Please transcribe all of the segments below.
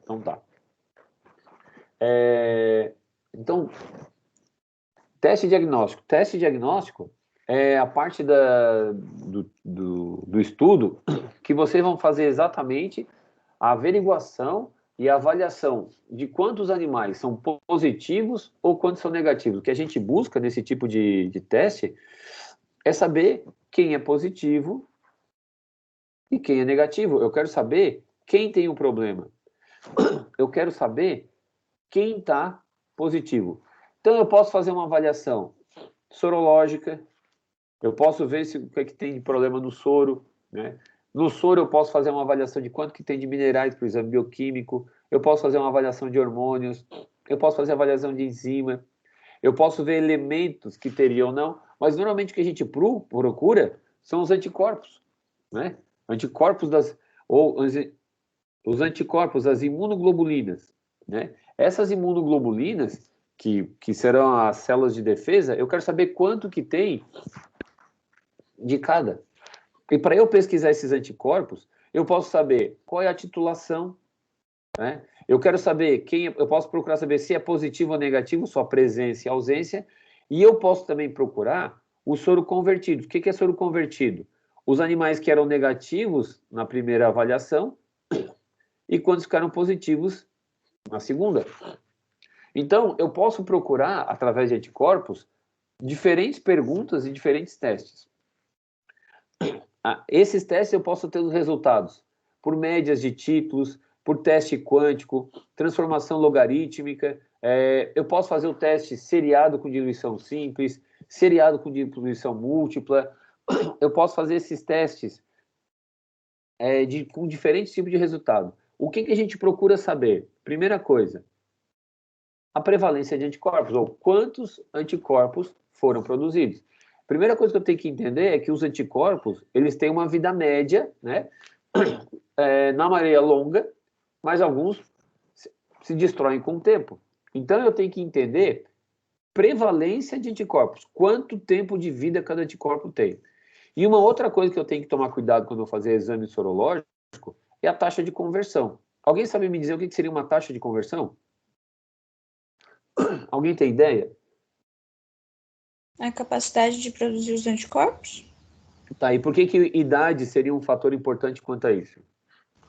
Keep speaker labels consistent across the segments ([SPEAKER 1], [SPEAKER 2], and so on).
[SPEAKER 1] Então tá. Então, teste diagnóstico. Teste diagnóstico é a parte do estudo que vocês vão fazer exatamente a averiguação e a avaliação de quantos animais são positivos ou quantos são negativos. O que a gente busca nesse tipo de teste é saber quem é positivo e quem é negativo. Eu quero saber quem tem o problema. Eu quero saber quem está positivo. Então, eu posso fazer uma avaliação sorológica, eu posso ver o que é que tem de problema no soro, né? No soro, eu posso fazer uma avaliação de quanto que tem de minerais para o exame bioquímico, eu posso fazer uma avaliação de hormônios, eu posso fazer avaliação de enzima, eu posso ver elementos que teriam ou não, mas normalmente o que a gente procura são os anticorpos, né? Anticorpos ou os anticorpos, as imunoglobulinas, né? Essas imunoglobulinas, que serão as células de defesa, eu quero saber quanto que tem de cada. E para eu pesquisar esses anticorpos, eu posso saber qual é a titulação, né? Eu quero saber eu posso procurar saber se é positivo ou negativo, sua presença e ausência, e eu posso também procurar o soro convertido. O que é soro convertido? Os animais que eram negativos na primeira avaliação e quantos ficaram positivos na segunda. Então, eu posso procurar, através de anticorpos, diferentes perguntas e diferentes testes. Esses testes eu posso ter os resultados por médias de títulos, por teste quântico, transformação logarítmica, eu posso fazer o teste seriado com diluição simples, seriado com diluição múltipla, eu posso fazer esses testes com diferentes tipos de resultado. O que a gente procura saber? Primeira coisa, a prevalência de anticorpos, ou quantos anticorpos foram produzidos. A primeira coisa que eu tenho que entender é que os anticorpos, eles têm uma vida média, né? Na maioria longa, mas alguns se destroem com o tempo. Então, eu tenho que entender prevalência de anticorpos, quanto tempo de vida cada anticorpo tem. E uma outra coisa que eu tenho que tomar cuidado quando eu fazer exame sorológico é a taxa de conversão. Alguém sabe me dizer o que seria uma taxa de conversão? Alguém tem ideia?
[SPEAKER 2] A capacidade de produzir os anticorpos?
[SPEAKER 1] Tá, e por que idade seria um fator importante quanto a isso?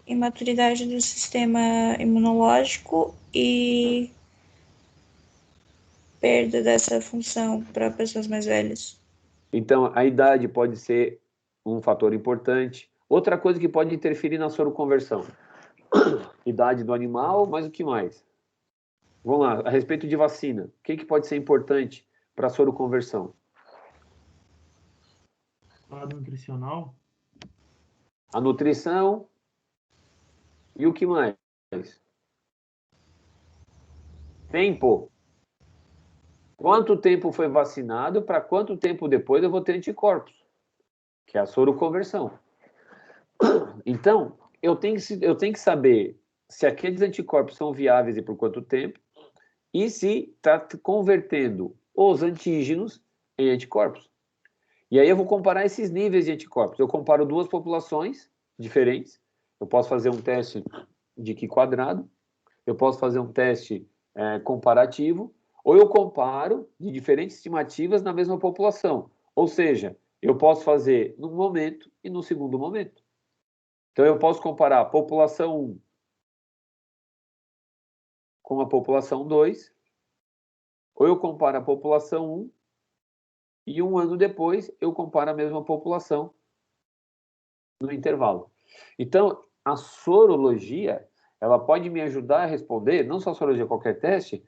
[SPEAKER 2] Imaturidade do sistema imunológico e perda dessa função para pessoas mais velhas.
[SPEAKER 1] Então, a idade pode ser um fator importante. Outra coisa que pode interferir na soroconversão. Idade do animal, mas o que mais? Vamos lá, a respeito de vacina. O que pode ser importante para a soroconversão?
[SPEAKER 3] Lado nutricional.
[SPEAKER 1] A nutrição e o que mais? Tempo. Quanto tempo foi vacinado, para quanto tempo depois eu vou ter anticorpos? Que é a soroconversão. Então, eu tenho que saber se aqueles anticorpos são viáveis e por quanto tempo, e se está convertendo os antígenos em anticorpos. E aí eu vou comparar esses níveis de anticorpos. Eu comparo duas populações diferentes. Eu posso fazer um teste de Q quadrado, eu posso fazer um teste comparativo, ou eu comparo de diferentes estimativas na mesma população. Ou seja, eu posso fazer num momento e no segundo momento. Então, eu posso comparar a população 1 com a população 2, ou eu comparo a população 1 e um ano depois eu comparo a mesma população no intervalo. Então, a sorologia, ela pode me ajudar a responder, não só a sorologia, qualquer teste,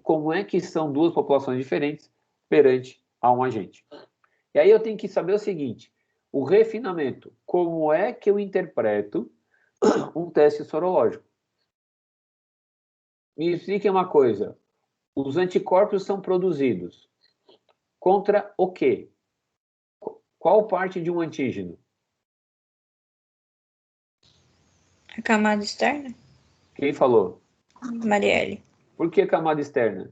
[SPEAKER 1] como é que são duas populações diferentes perante a um agente. E aí eu tenho que saber o seguinte, o refinamento, como é que eu interpreto um teste sorológico? Me expliquem uma coisa, os anticorpos são produzidos contra o quê? Qual parte de um antígeno?
[SPEAKER 2] A camada externa?
[SPEAKER 1] Quem falou?
[SPEAKER 2] Marielle.
[SPEAKER 1] Por que camada externa?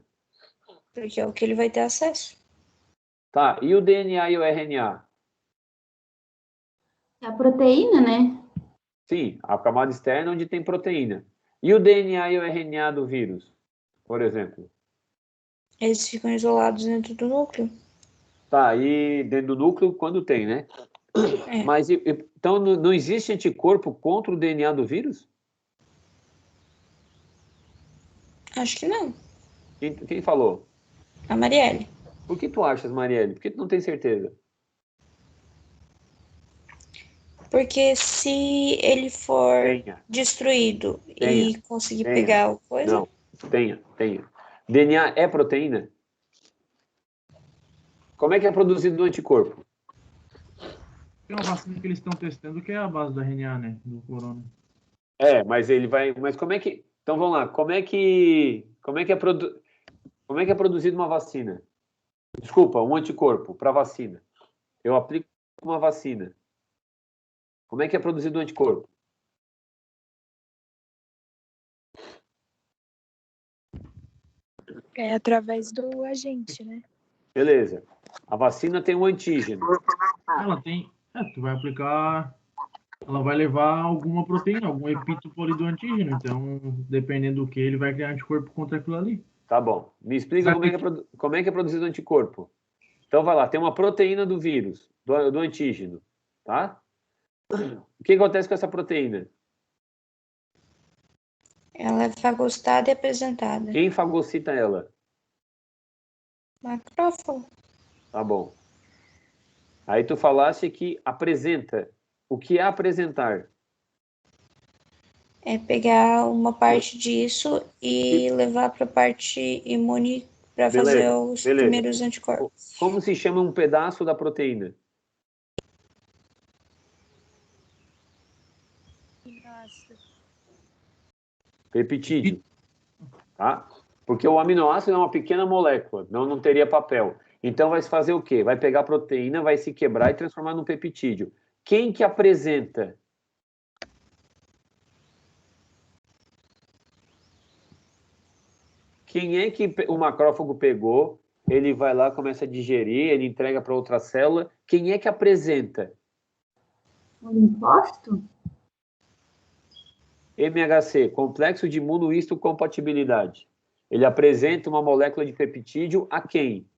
[SPEAKER 2] Porque é o que ele vai ter acesso.
[SPEAKER 1] Tá, e o DNA e o RNA?
[SPEAKER 4] É a proteína, né?
[SPEAKER 1] Sim, a camada externa é onde tem proteína. E o DNA e o RNA do vírus, por exemplo?
[SPEAKER 2] Eles ficam isolados dentro do núcleo.
[SPEAKER 1] Tá, e dentro do núcleo, quando tem, né?
[SPEAKER 2] É,
[SPEAKER 1] Mas, então, não existe anticorpo contra o DNA do vírus?
[SPEAKER 2] acho que não.
[SPEAKER 1] Quem falou?
[SPEAKER 2] A Marielle.
[SPEAKER 1] Por que tu achas, Marielle? Por que tu não tem certeza?
[SPEAKER 2] Porque se ele for
[SPEAKER 1] Tenha,
[SPEAKER 2] destruído
[SPEAKER 1] tenha,
[SPEAKER 2] e conseguir
[SPEAKER 1] tenha.
[SPEAKER 2] pegar a coisa,
[SPEAKER 1] Não, tenha. DNA é proteína? Como é que é produzido o anticorpo?
[SPEAKER 3] Tem uma vacina que eles estão testando que é a base do RNA, né? Do corona.
[SPEAKER 1] Mas ele vai. Mas como é que. Então vamos lá. Como é que é produzido uma vacina? Desculpa, um anticorpo para vacina. Eu aplico uma vacina. Como é que é produzido o anticorpo?
[SPEAKER 4] É através do agente, né?
[SPEAKER 1] Beleza. A vacina tem um antígeno.
[SPEAKER 3] Ela tem. Tu vai aplicar. Ela vai levar alguma proteína, algum epítopo ali do antígeno. Então, dependendo do que, ele vai criar anticorpo contra aquilo ali.
[SPEAKER 1] Tá bom. Me explica como é que é produzido o anticorpo. Então vai lá, tem uma proteína do vírus, do antígeno, tá? O que acontece com essa proteína?
[SPEAKER 2] ela é fagocitada e apresentada.
[SPEAKER 1] Quem fagocita ela?
[SPEAKER 2] Macrófago.
[SPEAKER 1] Tá bom. Aí tu falaste que apresenta. O que é apresentar?
[SPEAKER 2] É pegar uma parte disso e levar para a parte imune para fazer
[SPEAKER 1] Beleza,
[SPEAKER 2] os
[SPEAKER 1] beleza.
[SPEAKER 2] primeiros anticorpos.
[SPEAKER 1] Como se chama um pedaço da proteína?
[SPEAKER 4] Nossa.
[SPEAKER 1] Peptídeo, tá? Porque o aminoácido é uma pequena molécula, não teria papel. Então vai se fazer o quê? Vai pegar a proteína, vai se quebrar e transformar num peptídeo. Quem que apresenta? Quem é que o macrófago pegou? Ele vai lá, começa a digerir, ele entrega para outra célula. Quem é que apresenta?
[SPEAKER 5] O linfócito?
[SPEAKER 1] MHC, complexo de imunohistocompatibilidade. Ele apresenta uma molécula de peptídeo a quem?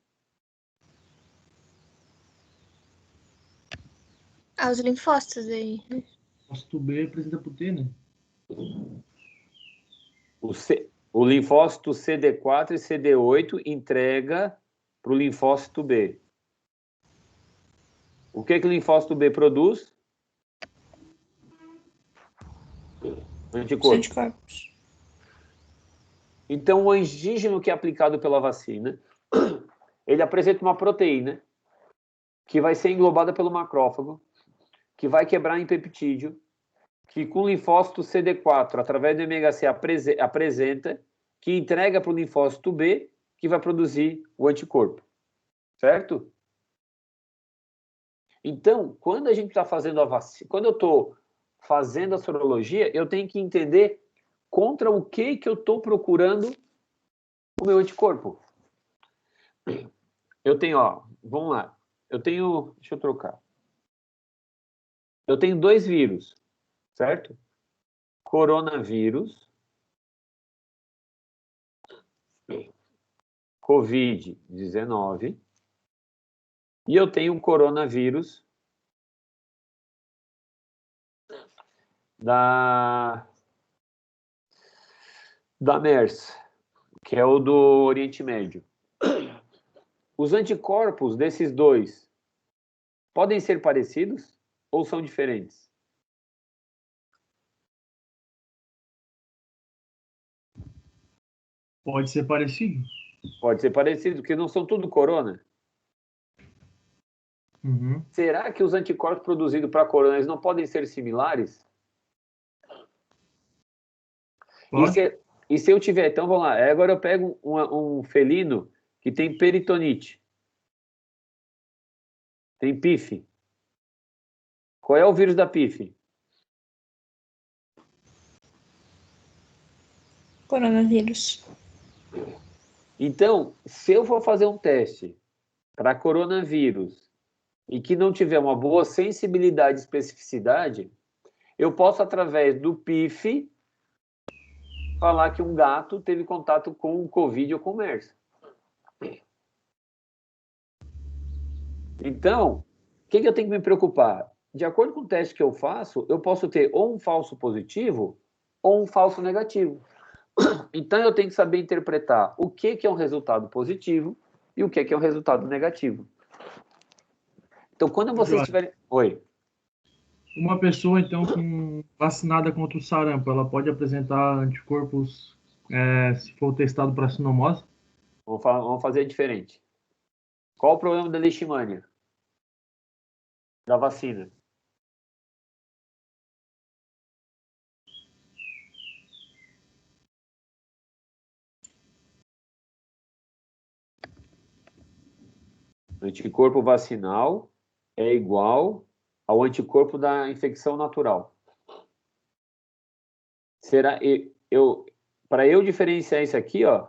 [SPEAKER 4] Aos linfócitos aí.
[SPEAKER 3] Linfócito B apresenta pro T, né?
[SPEAKER 1] O linfócito CD4 e CD8 entrega para o linfócito B. O que o linfócito B produz?
[SPEAKER 2] Os
[SPEAKER 1] Anticorpo.
[SPEAKER 2] anticorpos.
[SPEAKER 1] Então, o antígeno que é aplicado pela vacina, ele apresenta uma proteína que vai ser englobada pelo macrófago, que vai quebrar em peptídeo, que com o linfócito CD4, através do MHC, apresenta, que entrega para o linfócito B, que vai produzir o anticorpo. Certo? Então, quando a gente está fazendo a vacina, quando eu estou fazendo a sorologia, eu tenho que entender contra o que eu estou procurando o meu anticorpo. Eu tenho, vamos lá. Deixa eu trocar. Eu tenho dois vírus, certo? Coronavírus, Covid-19, e eu tenho um coronavírus da MERS, que é o do Oriente Médio. Os anticorpos desses dois podem ser parecidos ou são diferentes?
[SPEAKER 3] Pode ser parecido.
[SPEAKER 1] Pode ser parecido, porque não são tudo corona.
[SPEAKER 3] Uhum.
[SPEAKER 1] Será que os anticorpos produzidos para corona eles não podem ser similares?
[SPEAKER 3] Pode.
[SPEAKER 1] E se eu tiver, então vamos lá, agora eu pego um felino que tem peritonite, tem PIF. Qual é o vírus da PIF?
[SPEAKER 2] Coronavírus.
[SPEAKER 1] Então, se eu for fazer um teste para coronavírus e que não tiver uma boa sensibilidade e especificidade, eu posso, através do PIF, falar que um gato teve contato com o Covid ou com o MERS. Então, o que eu tenho que me preocupar? De acordo com o teste que eu faço, eu posso ter ou um falso positivo ou um falso negativo. Então, eu tenho que saber interpretar o que é um resultado positivo e o que é um resultado negativo. Então, quando vocês tiverem... Oi.
[SPEAKER 3] Uma pessoa, então, vacinada contra o sarampo, ela pode apresentar anticorpos se for testado para sinomose?
[SPEAKER 1] Vamos fazer diferente. Qual o problema da leishmania? Da vacina? Anticorpo vacinal é igual ao anticorpo da infecção natural. Será para eu diferenciar isso aqui, ó,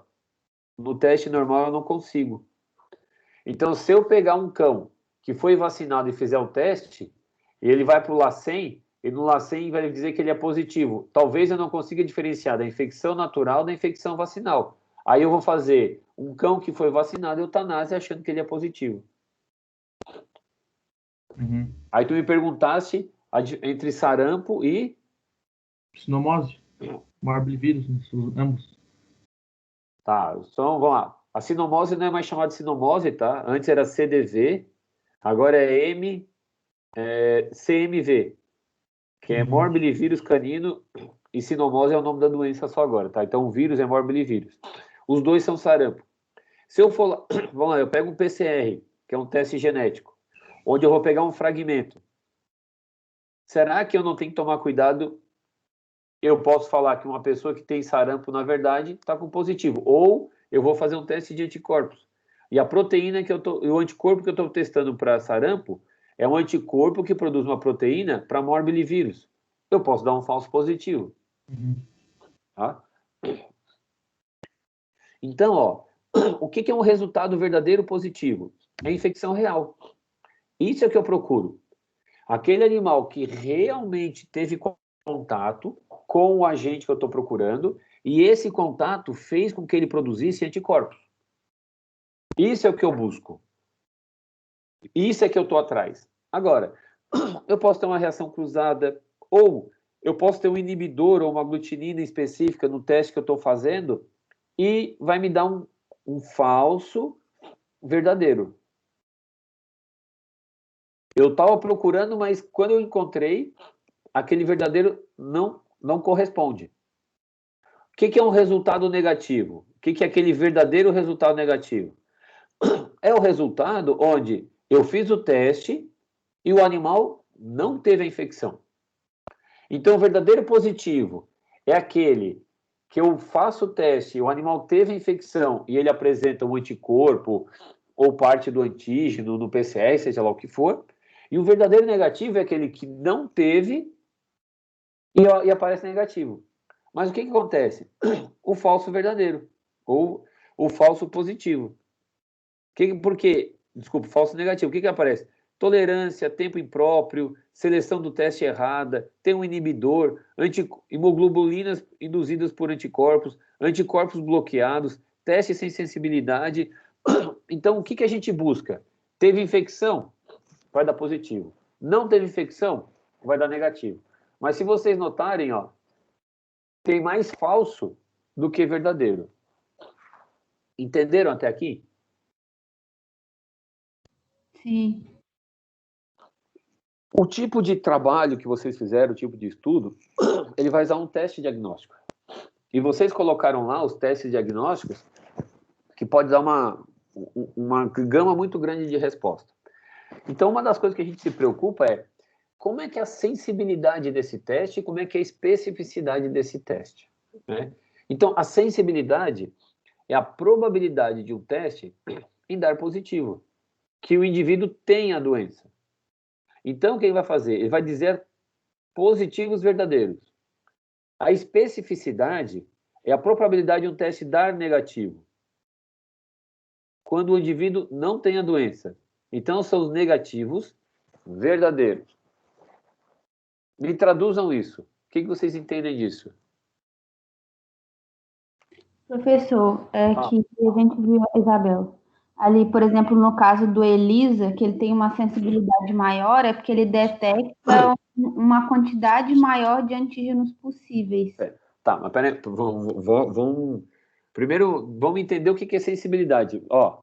[SPEAKER 1] no teste normal eu não consigo. Então, se eu pegar um cão que foi vacinado e fizer o teste, ele vai para o LACEN, e no LACEN vai dizer que ele é positivo. Talvez eu não consiga diferenciar da infecção natural da infecção vacinal. Aí eu vou fazer um cão que foi vacinado eutanásia achando que ele é positivo.
[SPEAKER 3] Uhum.
[SPEAKER 1] Aí tu me perguntaste entre sarampo e...
[SPEAKER 3] Sinomose? Morbilivírus, ambos.
[SPEAKER 1] Tá, então vamos lá. A sinomose não é mais chamada de sinomose, tá? Antes era CDV, agora é CMV, que é morbilivírus canino, e sinomose é o nome da doença só agora, tá? Então o vírus é morbilivírus. Os dois são sarampo. Se eu for lá, vamos lá, eu pego um PCR, que é um teste genético, onde eu vou pegar um fragmento. Será que eu não tenho que tomar cuidado? Eu posso falar que uma pessoa que tem sarampo, na verdade, está com positivo. Ou eu vou fazer um teste de anticorpos. E a proteína o anticorpo que eu estou testando para sarampo é um anticorpo que produz uma proteína para morbilivírus. Eu posso dar um falso positivo. Tá? Então, ó, o que é um resultado verdadeiro positivo? É infecção real. Isso é o que eu procuro. Aquele animal que realmente teve contato com o agente que eu estou procurando e esse contato fez com que ele produzisse anticorpos. Isso é o que eu busco. Isso é que eu estou atrás. Agora, eu posso ter uma reação cruzada ou eu posso ter um inibidor ou uma aglutinina específica no teste que eu estou fazendo e vai me dar um falso verdadeiro. Eu estava procurando, mas quando eu encontrei, aquele verdadeiro não corresponde. O que é um resultado negativo? O que é aquele verdadeiro resultado negativo? É o resultado onde eu fiz o teste e o animal não teve a infecção. Então, o verdadeiro positivo é aquele que eu faço o teste e o animal teve a infecção e ele apresenta um anticorpo ou parte do antígeno no PCR, seja lá o que for. E o verdadeiro negativo é aquele que não teve e aparece negativo. Mas o que acontece? O falso verdadeiro, ou o falso positivo. Desculpa, falso negativo. O que aparece? Tolerância, tempo impróprio, seleção do teste errada, tem um inibidor, imoglobulinas induzidas por anticorpos, anticorpos bloqueados, teste sem sensibilidade. Então, o que a gente busca? Teve infecção? Vai dar positivo. Não teve infecção? Vai dar negativo. Mas se vocês notarem, ó, tem mais falso do que verdadeiro. Entenderam até aqui?
[SPEAKER 5] Sim.
[SPEAKER 1] O tipo de trabalho que vocês fizeram, o tipo de estudo, ele vai usar um teste diagnóstico. E vocês colocaram lá os testes diagnósticos que pode dar uma gama muito grande de resposta. Então, uma das coisas que a gente se preocupa é como é que é a sensibilidade desse teste e como é que é a especificidade desse teste, né? Então, a sensibilidade é a probabilidade de um teste em dar positivo, que o indivíduo tenha a doença. Então, o que ele vai fazer? Ele vai dizer positivos verdadeiros. A especificidade é a probabilidade de um teste dar negativo, quando o indivíduo não tem a doença. Então, são os negativos verdadeiros. Me traduzam isso. O que vocês entendem disso?
[SPEAKER 5] Professor, é
[SPEAKER 1] Ah,
[SPEAKER 5] que a gente viu a Isabel. Ali, por exemplo, no caso do Elisa, que ele tem uma sensibilidade maior, é porque ele detecta uma quantidade maior de antígenos possíveis.
[SPEAKER 1] tá, mas peraí, primeiro, vamos entender o que é sensibilidade. Ó,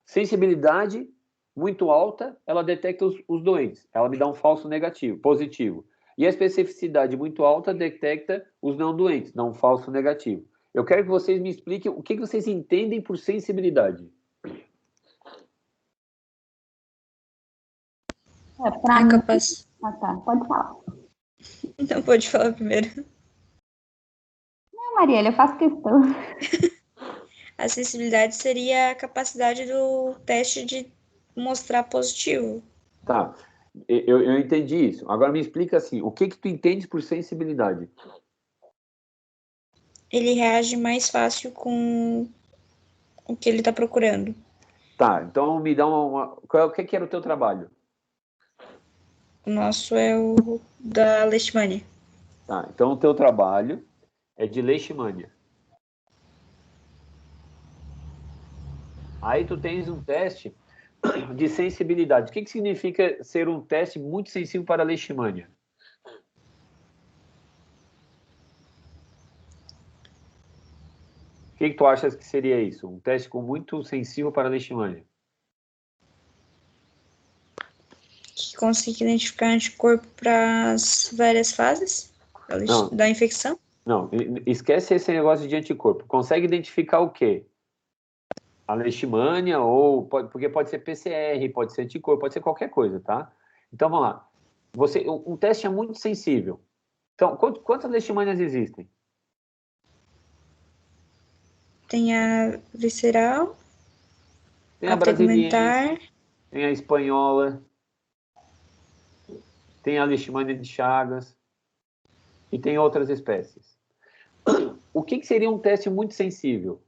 [SPEAKER 1] sensibilidade muito alta, ela detecta os doentes. Ela me dá um falso negativo, positivo. E a especificidade muito alta detecta os não doentes, dá um falso negativo. Eu quero que vocês me expliquem o que vocês entendem por sensibilidade.
[SPEAKER 5] Para
[SPEAKER 2] A
[SPEAKER 5] mim,
[SPEAKER 2] capac...
[SPEAKER 5] tá, pode falar.
[SPEAKER 2] Não pode falar primeiro.
[SPEAKER 5] Não, Marielle, eu faço questão.
[SPEAKER 2] A sensibilidade seria a capacidade do teste de mostrar positivo.
[SPEAKER 1] Tá, eu entendi isso. Agora me explica assim, o que tu entende por sensibilidade?
[SPEAKER 2] Ele reage mais fácil com o que ele está procurando.
[SPEAKER 1] Tá, então me dá o que era o teu trabalho?
[SPEAKER 2] O nosso é o da Leishmania.
[SPEAKER 1] Tá, então o teu trabalho é de leishmania. Aí tu tens um teste de sensibilidade. O que significa ser um teste muito sensível para a leishmania? O que tu achas que seria isso? Um teste muito sensível para a leishmania?
[SPEAKER 2] Que consegue identificar anticorpo para as várias fases
[SPEAKER 1] Não,
[SPEAKER 2] da infecção.
[SPEAKER 1] não, esquece esse negócio de anticorpo. Consegue identificar o quê? A leishmania ou porque pode ser PCR, pode ser anticorpo, pode ser qualquer coisa, tá? Então vamos lá. Um teste é muito sensível. Então, quantas leishmanias existem?
[SPEAKER 2] Tem a visceral,
[SPEAKER 1] Tem
[SPEAKER 2] a
[SPEAKER 1] a
[SPEAKER 2] tegmentar,
[SPEAKER 1] brasiliense, tem a espanhola, tem a leishmania de Chagas e tem outras espécies. O que seria um teste muito sensível?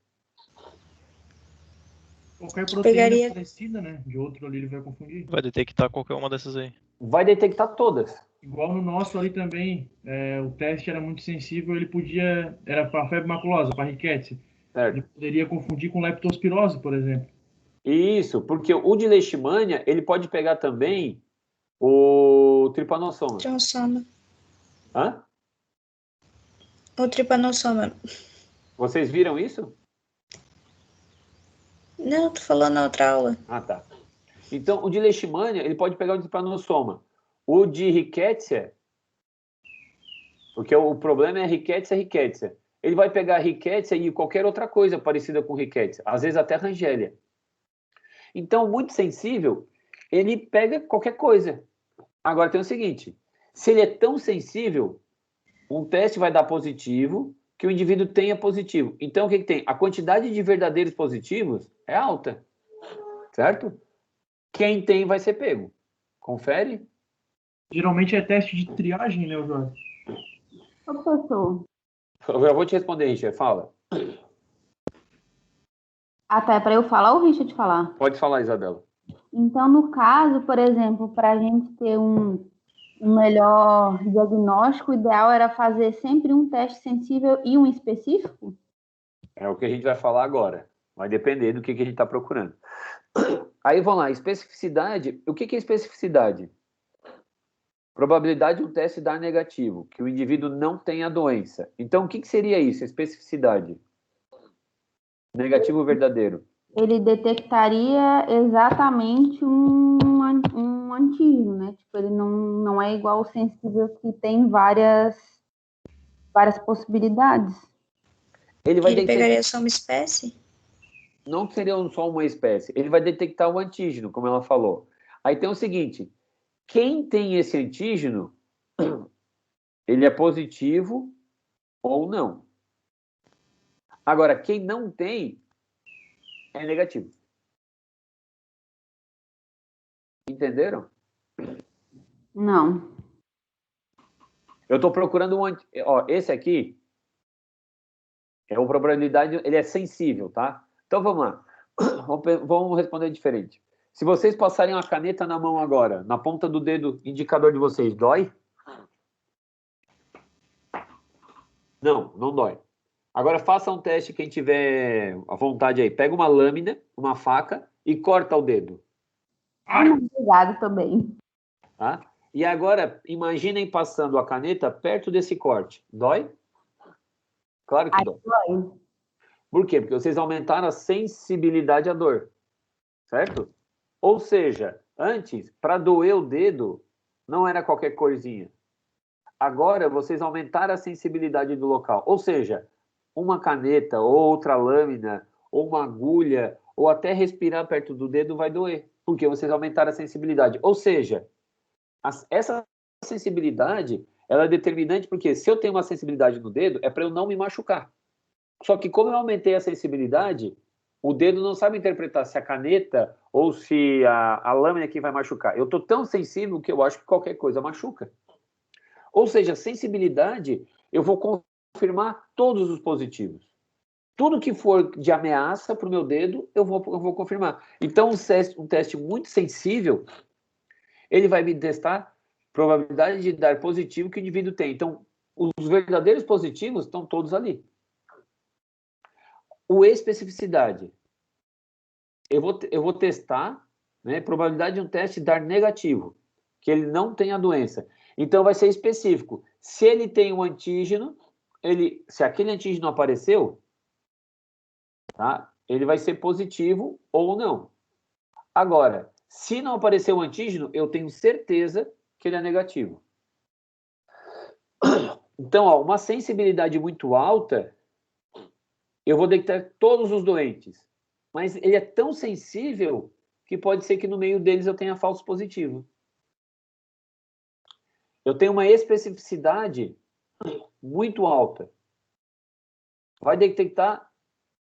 [SPEAKER 3] Qualquer proteína
[SPEAKER 2] pegaria
[SPEAKER 3] parecida, né? De outro ali ele vai confundir.
[SPEAKER 6] Vai detectar qualquer uma dessas aí.
[SPEAKER 1] Vai detectar todas.
[SPEAKER 3] Igual no nosso ali também, o teste era muito sensível, ele podia, era para febre maculosa, para riquete. Ele
[SPEAKER 1] Certo?
[SPEAKER 3] poderia confundir com leptospirose, por exemplo.
[SPEAKER 1] Isso, porque o de leishmania, ele pode pegar também o trypanosoma.
[SPEAKER 2] transoma.
[SPEAKER 1] Hã?
[SPEAKER 2] O tripanossoma.
[SPEAKER 1] Vocês viram isso?
[SPEAKER 2] Não, tô falando na outra aula.
[SPEAKER 1] Ah, tá. Então, o de leishmania, ele pode pegar o trypanosoma. O de rickettsia, porque o problema é rickettsia. Ele vai pegar rickettsia e qualquer outra coisa parecida com rickettsia, às vezes até Rangélia. Então, muito sensível, ele pega qualquer coisa. Agora tem o seguinte, se ele é tão sensível, um teste vai dar positivo, que o indivíduo tenha positivo. Então, o que tem? A quantidade de verdadeiros positivos é alta, certo? Quem tem vai ser pego. Confere?
[SPEAKER 3] Geralmente é teste de triagem, né, Jorge?
[SPEAKER 5] Ô, professor.
[SPEAKER 1] Eu já vou te responder, Richard. Fala.
[SPEAKER 5] Ah, tá, é para eu falar ou o Richard falar?
[SPEAKER 1] Pode falar, Isabela.
[SPEAKER 5] Então, no caso, por exemplo, para a gente ter um melhor diagnóstico, o ideal era fazer sempre um teste sensível e um específico?
[SPEAKER 1] É o que a gente vai falar agora. Vai depender do que a gente está procurando. Aí vamos lá, especificidade. O que é especificidade? Probabilidade de um teste dar negativo, que o indivíduo não tenha a doença. Então, o que seria isso, especificidade? Negativo ou verdadeiro?
[SPEAKER 5] Ele detectaria exatamente um antígeno, né? Tipo, ele não é igual o sensível que tem várias possibilidades.
[SPEAKER 1] Ele vai
[SPEAKER 2] Ele pegaria só uma espécie?
[SPEAKER 1] Não seria só uma espécie. Ele vai detectar o antígeno, como ela falou. Aí tem o seguinte, quem tem esse antígeno, ele é positivo ou não. Agora, quem não tem, é negativo. Entenderam?
[SPEAKER 5] Não.
[SPEAKER 1] Eu estou procurando ó, esse aqui é uma probabilidade, ele é sensível, tá? Então vamos lá. Vamos responder diferente. Se vocês passarem uma caneta na mão agora, na ponta do dedo indicador de vocês, dói? Não, não dói. Agora faça um teste, quem tiver à vontade aí. Pega uma lâmina, uma faca e corta o dedo.
[SPEAKER 5] Obrigado também.
[SPEAKER 1] Tá? E agora, imaginem passando a caneta perto desse corte. Dói? Claro que dói. Por quê? Porque vocês aumentaram a sensibilidade à dor. Certo? Ou seja, antes, para doer o dedo, não era qualquer corzinha. Agora, vocês aumentaram a sensibilidade do local. Ou seja, uma caneta, ou outra lâmina, ou uma agulha, ou até respirar perto do dedo vai doer. Porque vocês aumentaram a sensibilidade. Ou seja, essa sensibilidade, ela é determinante porque se eu tenho uma sensibilidade no dedo, é para eu não me machucar. Só que como eu aumentei a sensibilidade, o dedo não sabe interpretar se a caneta ou se a lâmina que vai machucar. Eu estou tão sensível que eu acho que qualquer coisa machuca. Ou seja, sensibilidade, eu vou confirmar todos os positivos. Tudo que for de ameaça para o meu dedo, eu vou confirmar. Então, um teste muito sensível, ele vai me testar probabilidade de dar positivo que o indivíduo tem. Então, os verdadeiros positivos estão todos ali. O especificidade. Eu vou testar, né, probabilidade de um teste dar negativo, que ele não tem a doença. Então, vai ser específico. Se ele tem um antígeno, se aquele antígeno apareceu, tá, ele vai ser positivo ou não. Agora, se não aparecer o antígeno, eu tenho certeza que ele é negativo. Então, ó, uma sensibilidade muito alta, eu vou detectar todos os doentes. Mas ele é tão sensível que pode ser que no meio deles eu tenha falso positivo. Eu tenho uma especificidade muito alta. Vai detectar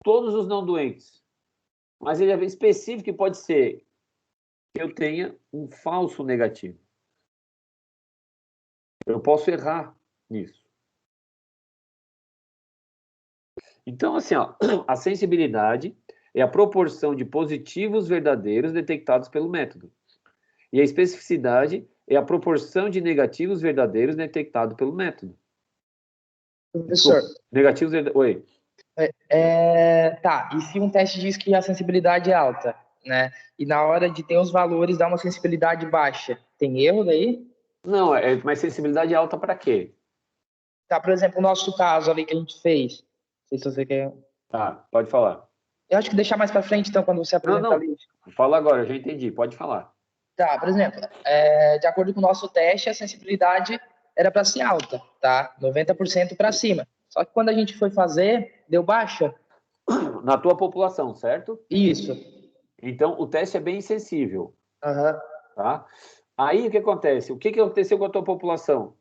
[SPEAKER 1] todos os não doentes. Mas ele é específico e pode ser que eu tenha um falso negativo. Eu posso errar nisso. Então, assim, ó, a sensibilidade é a proporção de positivos verdadeiros detectados pelo método. E a especificidade é a proporção de negativos verdadeiros detectados pelo método.
[SPEAKER 7] Professor,
[SPEAKER 1] Negativos verdadeiros. Oi.
[SPEAKER 7] tá, e se um teste diz que a sensibilidade é alta, né? E na hora de ter os valores dá uma sensibilidade baixa, tem erro daí?
[SPEAKER 1] Não, mas sensibilidade alta para quê?
[SPEAKER 7] Tá, por exemplo, o nosso caso ali que a gente fez. Não sei se você quer.
[SPEAKER 1] Tá, pode falar.
[SPEAKER 7] Eu acho que deixar mais para frente, então, quando você apresenta ali.
[SPEAKER 1] Fala agora, eu já entendi, pode falar.
[SPEAKER 7] Tá, por exemplo, de acordo com o nosso teste, a sensibilidade era para ser alta, tá? 90% para cima. Só que quando a gente foi fazer, deu baixa.
[SPEAKER 1] Na tua população, certo?
[SPEAKER 7] Isso.
[SPEAKER 1] Então, o teste é bem sensível.
[SPEAKER 7] Aham.
[SPEAKER 1] Tá? Aí, o que acontece? O que aconteceu com a tua população?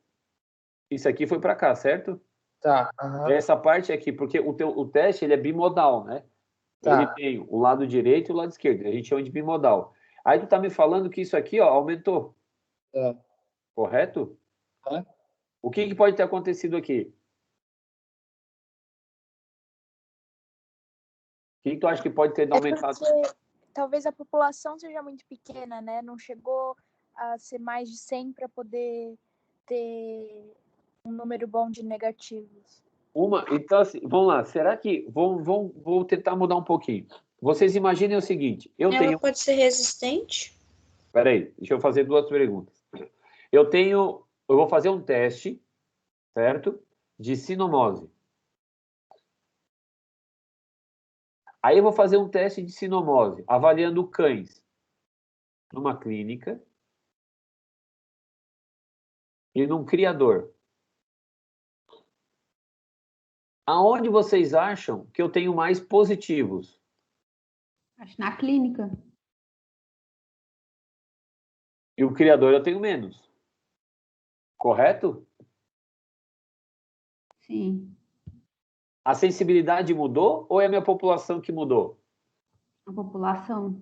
[SPEAKER 1] Isso aqui foi para cá, certo?
[SPEAKER 7] Tá. Aham.
[SPEAKER 1] Essa parte aqui, porque o teste ele é bimodal, né?
[SPEAKER 7] Tá.
[SPEAKER 1] Ele tem o lado direito e o lado esquerdo. A gente chama de bimodal. Aí tu tá me falando que isso aqui, ó, aumentou.
[SPEAKER 7] Tá.
[SPEAKER 1] Correto?
[SPEAKER 7] Tá.
[SPEAKER 1] O que pode ter acontecido aqui? O que tu acha que pode ter aumentado?
[SPEAKER 4] Porque talvez a população seja muito pequena, né? Não chegou a ser mais de 100 para poder ter um número bom de negativos.
[SPEAKER 1] Então, assim, vamos lá. Será que... Vou tentar mudar um pouquinho. Vocês imaginem o seguinte.
[SPEAKER 2] Ela pode ser resistente?
[SPEAKER 1] Peraí, deixa eu fazer duas perguntas. Eu vou fazer um teste, certo? De sinomose. Aí eu vou fazer um teste de sinomose, avaliando cães numa clínica e num criador. Aonde vocês acham que eu tenho mais positivos?
[SPEAKER 5] Acho na clínica.
[SPEAKER 1] E o criador eu tenho menos. Correto?
[SPEAKER 5] Sim.
[SPEAKER 1] A sensibilidade mudou ou é a minha população que mudou?
[SPEAKER 5] A população.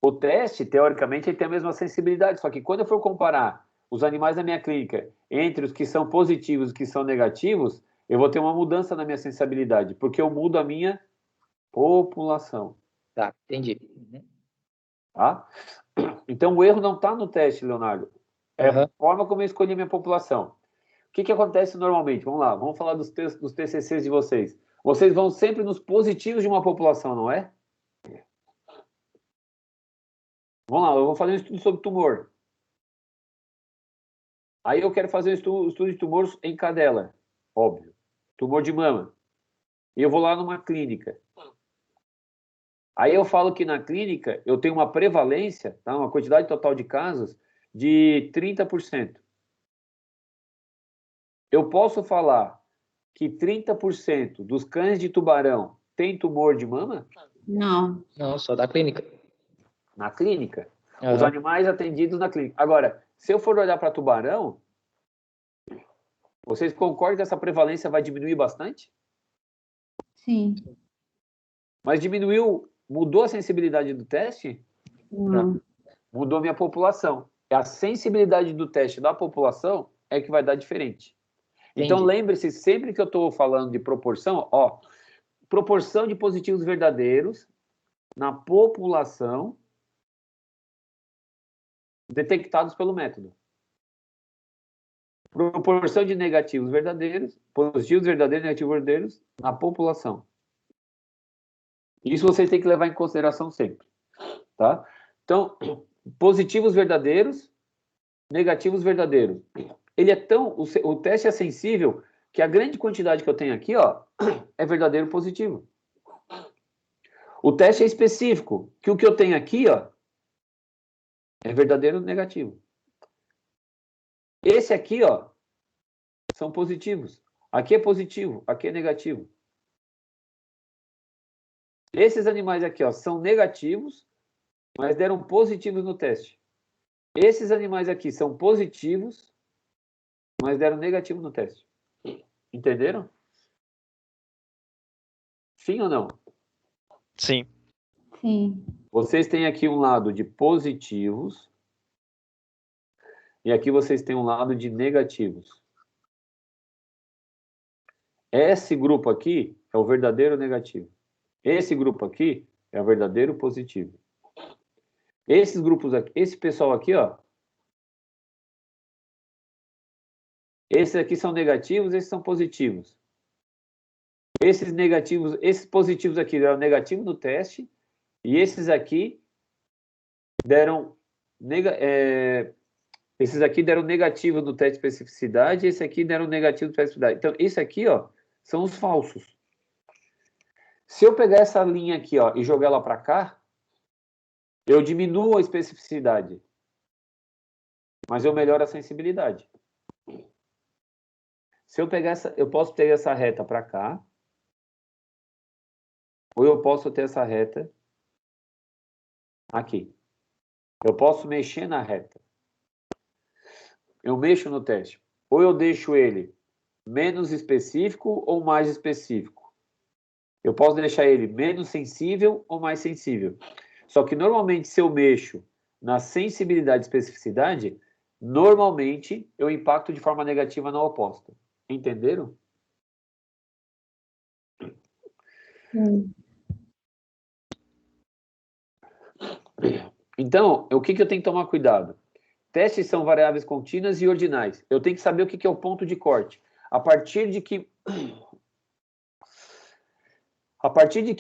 [SPEAKER 1] O teste, teoricamente, ele tem a mesma sensibilidade, só que quando eu for comparar os animais da minha clínica entre os que são positivos e os que são negativos, eu vou ter uma mudança na minha sensibilidade, porque eu mudo a minha população.
[SPEAKER 7] Tá, entendi. Uhum.
[SPEAKER 1] Tá? Então, o erro não está no teste, Leonardo. É
[SPEAKER 7] Uhum.
[SPEAKER 1] a forma como eu escolhi a minha população. O que acontece normalmente? Vamos lá, vamos falar dos TCCs de vocês. Vocês vão sempre nos positivos de uma população, não é? Vamos lá, eu vou fazer um estudo sobre tumor. Aí eu quero fazer um estudo de tumores em cadela, óbvio. Tumor de mama. E eu vou lá numa clínica. Aí eu falo que na clínica eu tenho uma prevalência, tá? Uma quantidade total de casos de 30%. Eu posso falar que 30% dos cães de tubarão tem tumor de mama?
[SPEAKER 5] Não.
[SPEAKER 7] Não, só da clínica.
[SPEAKER 1] Na clínica.
[SPEAKER 7] Aham.
[SPEAKER 1] Os animais atendidos na clínica. Agora, se eu for olhar para tubarão, vocês concordam que essa prevalência vai diminuir bastante?
[SPEAKER 5] Sim.
[SPEAKER 1] Mas diminuiu, mudou a sensibilidade do teste?
[SPEAKER 5] Não.
[SPEAKER 1] Mudou minha população. A sensibilidade do teste da população é que vai dar diferente. Então,
[SPEAKER 7] Entendi.
[SPEAKER 1] lembre-se, sempre que eu estou falando de proporção, ó, proporção de positivos verdadeiros na população detectados pelo método. Proporção de negativos verdadeiros, positivos verdadeiros, negativos verdadeiros na população. Isso vocês têm que levar em consideração sempre, tá? Então, positivos verdadeiros, negativos verdadeiros. Ele é tão, o teste é sensível que a grande quantidade que eu tenho aqui, ó, é verdadeiro positivo. O teste é específico, que o que eu tenho aqui, ó, é verdadeiro negativo. Esse aqui, ó, são positivos. Aqui é positivo, aqui é negativo. Esses animais aqui, ó, são negativos, mas deram positivos no teste. Esses animais aqui são positivos, mas deram negativo no teste. Entenderam? Sim ou não?
[SPEAKER 6] Sim.
[SPEAKER 5] Sim.
[SPEAKER 1] Vocês têm aqui um lado de positivos e aqui vocês têm um lado de negativos. Esse grupo aqui é o verdadeiro negativo. Esse grupo aqui é o verdadeiro positivo. Esses grupos aqui, esse pessoal aqui, ó, esses aqui são negativos, esses são positivos. Esses negativos, esses positivos aqui deram negativo no teste e esses aqui deram esses aqui deram negativo no teste de especificidade, esse aqui deram negativo no teste de especificidade. Então, isso aqui, ó, são os falsos. Se eu pegar essa linha aqui, ó, e jogar ela para cá, eu diminuo a especificidade, mas eu melhoro a sensibilidade. Se eu pegar essa, eu posso ter essa reta para cá, ou eu posso ter essa reta aqui. Eu posso mexer na reta. Eu mexo no teste. Ou eu deixo ele menos específico ou mais específico. Eu posso deixar ele menos sensível ou mais sensível. Só que normalmente se eu mexo na sensibilidade e especificidade, normalmente eu impacto de forma negativa na oposta. Entenderam?
[SPEAKER 5] Sim.
[SPEAKER 1] Então, o que eu tenho que tomar cuidado? Testes são variáveis contínuas e ordinais. Eu tenho que saber o que é o ponto de corte. A partir de que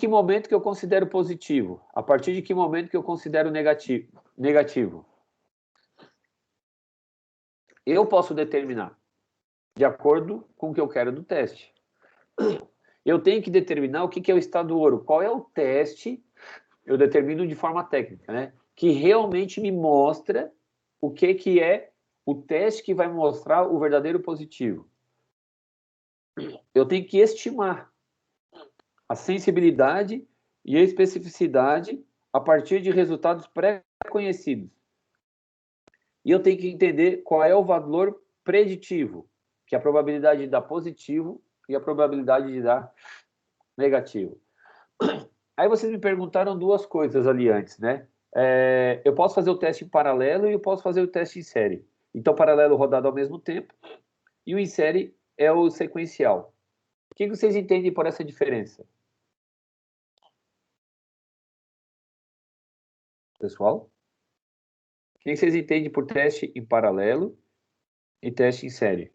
[SPEAKER 1] momento que eu considero positivo? A partir de que momento que eu considero negativo? Eu posso determinar de acordo com o que eu quero do teste. Eu tenho que determinar o que é o estado ouro. Qual é o teste? Eu determino de forma técnica, né? Que realmente me mostra o que é o teste que vai mostrar o verdadeiro positivo. Eu tenho que estimar a sensibilidade e a especificidade a partir de resultados pré-conhecidos. E eu tenho que entender qual é o valor preditivo, que é a probabilidade de dar positivo e a probabilidade de dar negativo. Aí vocês me perguntaram duas coisas ali antes, né? Eu posso fazer o teste em paralelo e eu posso fazer o teste em série. Então, paralelo rodado ao mesmo tempo e o em série é o sequencial. O que vocês entendem por essa diferença? Pessoal? O que vocês entendem por teste em paralelo e teste em série?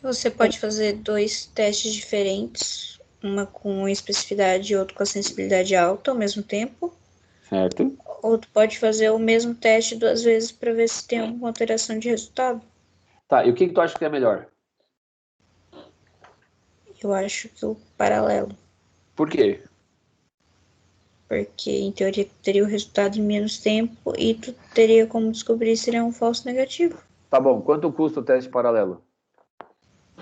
[SPEAKER 2] Você pode fazer 2 testes diferentes, uma com especificidade e outro com a sensibilidade alta ao mesmo tempo.
[SPEAKER 1] Certo?
[SPEAKER 2] Ou tu pode fazer o mesmo teste 2 vezes para ver se tem alguma alteração de resultado.
[SPEAKER 1] Tá, e o que tu acha que é melhor?
[SPEAKER 2] Eu acho que o paralelo,
[SPEAKER 1] Por quê?
[SPEAKER 2] porque em teoria tu teria o resultado em menos tempo e tu teria como descobrir se ele é um falso negativo.
[SPEAKER 1] Tá bom, quanto custa o teste paralelo?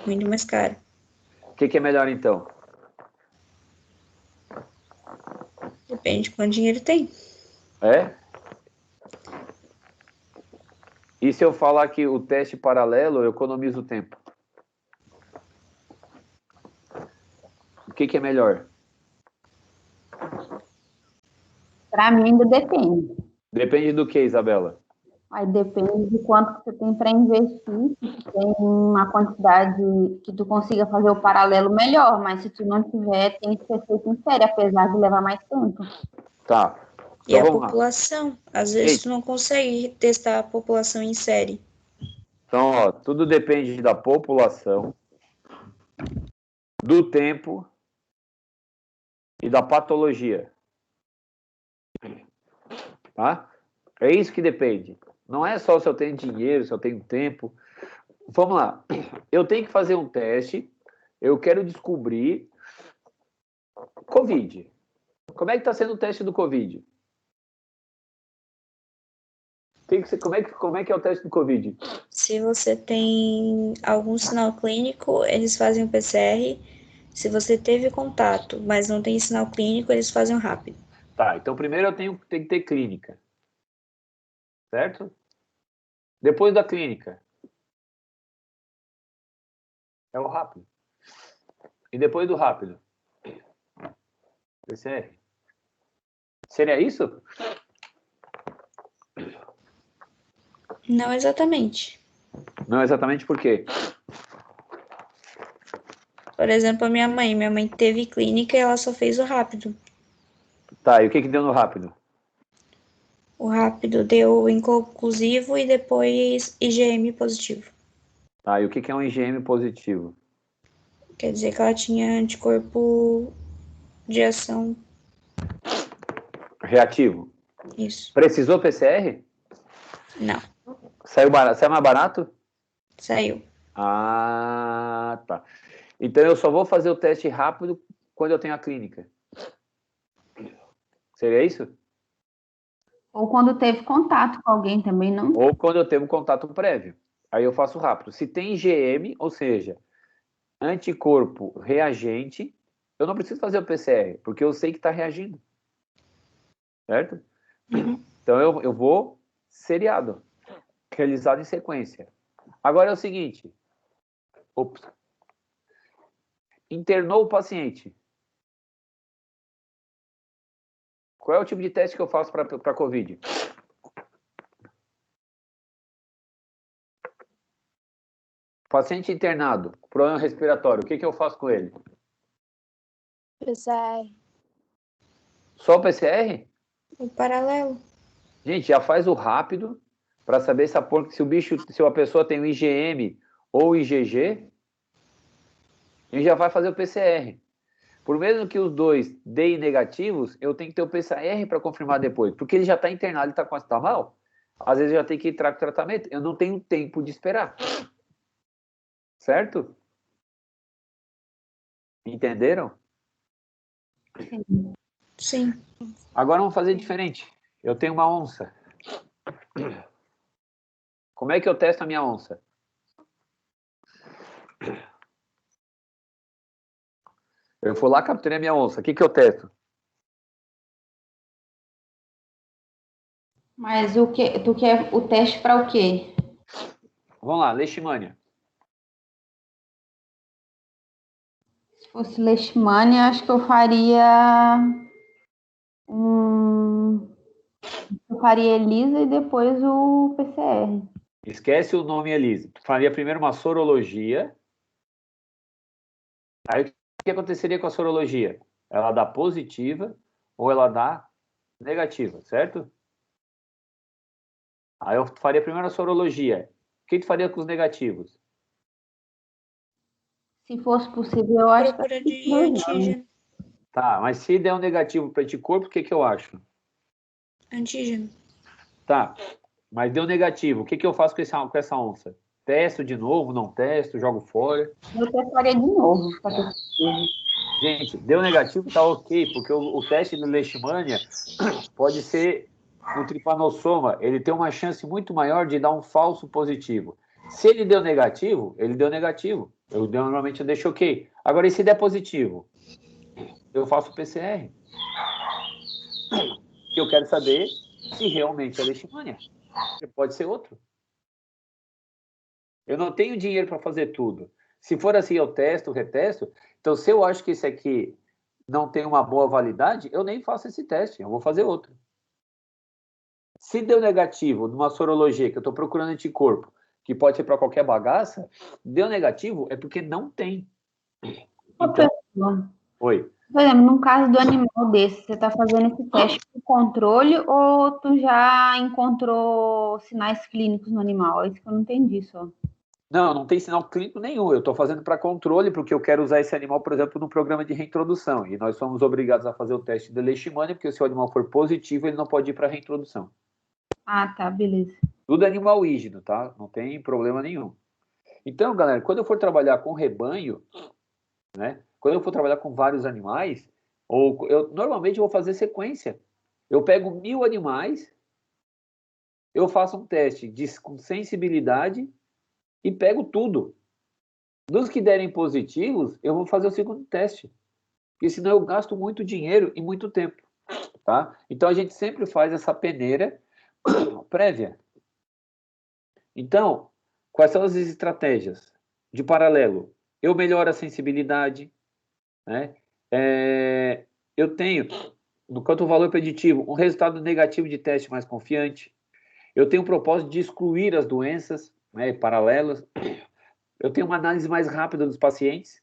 [SPEAKER 2] Muito mais caro.
[SPEAKER 1] O que é melhor então?
[SPEAKER 2] Depende de quanto dinheiro tem.
[SPEAKER 1] É? E se eu falar que o teste paralelo, eu economizo tempo? O que é melhor?
[SPEAKER 5] Para mim ainda depende.
[SPEAKER 1] Depende do que, Isabela?
[SPEAKER 5] Aí depende de quanto que você tem para investir. Se tu tem uma quantidade que tu consiga fazer o paralelo melhor, mas se tu não tiver, tem que ser feito em série, apesar de levar mais tempo.
[SPEAKER 1] Tá.
[SPEAKER 2] E
[SPEAKER 1] Então
[SPEAKER 2] a
[SPEAKER 1] vamos lá.
[SPEAKER 2] população, às vezes tu não consegue testar a população em série.
[SPEAKER 1] Então, ó, tudo depende da população, do tempo e da patologia. Tá? É isso que depende. Não é só se eu tenho dinheiro, se eu tenho tempo. Vamos lá. Eu tenho que fazer um teste. Eu quero descobrir Covid. Como é que está sendo o teste do Covid? Como é que é o teste do Covid?
[SPEAKER 2] Se você tem algum sinal clínico, eles fazem o PCR. Se você teve contato, mas não tem sinal clínico, eles fazem o rápido.
[SPEAKER 1] Tá, então primeiro eu tenho que ter clínica. Certo? Depois da clínica, é o rápido. E depois do rápido, PCR. Seria isso?
[SPEAKER 2] Não exatamente.
[SPEAKER 1] Não exatamente por quê?
[SPEAKER 2] Por exemplo, a minha mãe teve clínica e ela só fez o rápido.
[SPEAKER 1] Tá, e o que deu no rápido?
[SPEAKER 2] O rápido deu inconclusivo e depois IgM positivo.
[SPEAKER 1] Tá, e o que é um IgM positivo?
[SPEAKER 2] Quer dizer que ela tinha anticorpo de ação.
[SPEAKER 1] Reativo.
[SPEAKER 2] Isso.
[SPEAKER 1] Precisou PCR?
[SPEAKER 2] Não,
[SPEAKER 1] Saiu mais barato?
[SPEAKER 2] saiu.
[SPEAKER 1] Ah, tá. Então eu só vou fazer o teste rápido quando eu tenho a clínica. Seria isso?
[SPEAKER 5] Ou quando teve contato com alguém também, não?
[SPEAKER 1] Ou quando eu tenho um contato prévio. Aí eu faço rápido. Se tem IgM, ou seja, anticorpo reagente, eu não preciso fazer o PCR, porque eu sei que está reagindo. Certo?
[SPEAKER 2] Uhum.
[SPEAKER 1] Então eu vou seriado, realizado em sequência. Agora é o seguinte. Ops. Internou o paciente. Qual é o tipo de teste que eu faço para COVID? Paciente internado, problema respiratório, o que eu faço com ele?
[SPEAKER 4] PCR.
[SPEAKER 1] Só o PCR?
[SPEAKER 2] O paralelo.
[SPEAKER 1] Gente, já faz o rápido para saber se a pessoa tem o IgM ou o IgG, e já vai fazer o PCR. Por mesmo que os dois deem negativos, eu tenho que ter o PCR para confirmar depois, porque ele já está internado, ele está mal. Às vezes eu já tenho que entrar com tratamento. Eu não tenho tempo de esperar. Certo? Entenderam?
[SPEAKER 2] Sim.
[SPEAKER 1] Agora vamos fazer diferente. Eu tenho uma onça. Como é que eu testo a minha onça? Eu fui lá, capturei a minha onça. O que eu testo?
[SPEAKER 5] Mas tu quer o teste para o quê?
[SPEAKER 1] Vamos lá, leishmania.
[SPEAKER 5] Se fosse leishmania, acho que eu faria eu faria ELISA e depois o PCR.
[SPEAKER 1] Esquece o nome Elisa. Tu faria primeiro uma sorologia. Aí o que aconteceria com a sorologia? Ela dá positiva ou ela dá negativa, certo? Aí eu faria primeiro a sorologia. O que tu faria com os negativos?
[SPEAKER 5] Se fosse possível, eu acho
[SPEAKER 2] Procura
[SPEAKER 5] que
[SPEAKER 2] de antígeno.
[SPEAKER 1] Tá, mas se der um negativo para anticorpo, o que eu acho?
[SPEAKER 2] Antígeno.
[SPEAKER 1] Tá, mas deu negativo, o que eu faço com essa onça? Testo de novo, não testo, jogo fora?
[SPEAKER 5] eu testaria de novo, para ter certeza.
[SPEAKER 1] Gente, deu negativo, tá ok, porque o teste de leishmania pode ser no tripanossoma, ele tem uma chance muito maior de dar um falso positivo. Se ele deu negativo, ele deu negativo. Normalmente eu deixo ok. Agora, e se der positivo? Eu faço PCR. Eu quero saber se realmente é leishmania. Pode ser outro. Eu não tenho dinheiro para fazer tudo. Se for assim, eu testo, retesto. Então, se eu acho que esse aqui não tem uma boa validade, eu nem faço esse teste, eu vou fazer outro. Se deu negativo numa sorologia, que eu estou procurando anticorpo, que pode ser para qualquer bagaça, deu negativo é porque não tem. Então, oi.
[SPEAKER 5] Por exemplo, no caso do animal desse, você está fazendo esse teste de controle ou tu já encontrou sinais clínicos no animal? É isso que eu não entendi só.
[SPEAKER 1] Não tem sinal clínico nenhum. Eu estou fazendo para controle, porque eu quero usar esse animal, por exemplo, no programa de reintrodução. E nós somos obrigados a fazer o teste de leishmania, porque se o animal for positivo, ele não pode ir para reintrodução.
[SPEAKER 5] Ah, tá, beleza.
[SPEAKER 1] Tudo animal hígido, tá? Não tem problema nenhum. Então, galera, quando eu for trabalhar com rebanho, né? Quando eu for trabalhar com vários animais, normalmente eu vou fazer sequência. Eu pego 1000 animais, eu faço um teste com sensibilidade e pego tudo. Dos que derem positivos, eu vou fazer o segundo teste. Porque senão eu gasto muito dinheiro e muito tempo. Tá? Então a gente sempre faz essa peneira prévia. Então, quais são as estratégias? De paralelo, eu melhoro a sensibilidade, né? Eu tenho, no quanto ao valor preditivo, um resultado negativo de teste mais confiante. Eu tenho o propósito de excluir as doenças, né, paralelas. Eu tenho uma análise mais rápida dos pacientes.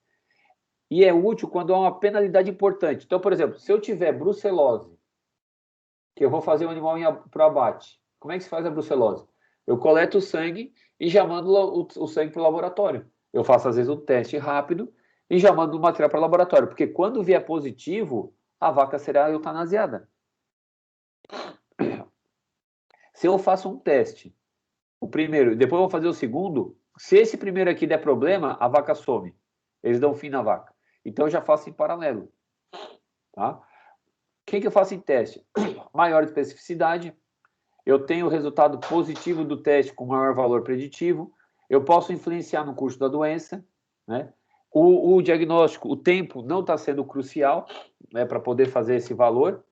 [SPEAKER 1] E é útil quando há uma penalidade importante. Então, por exemplo, se eu tiver brucelose, que eu vou fazer um animal para o abate, como é que se faz a brucelose? Eu coleto o sangue e já mando o sangue para o laboratório. Eu faço, às vezes, um teste rápido e já mando o material para o laboratório, porque quando vier positivo, a vaca será eutanasiada. Se eu faço um teste, o primeiro, depois eu vou fazer o segundo, se esse primeiro aqui der problema, a vaca some. Eles dão fim na vaca. Então, eu já faço em paralelo. Tá? O que eu faço em teste? Maior especificidade. Eu tenho o resultado positivo do teste com maior valor preditivo. Eu posso influenciar no curso da doença. Né? O diagnóstico, o tempo não está sendo crucial, né, para poder fazer esse valor.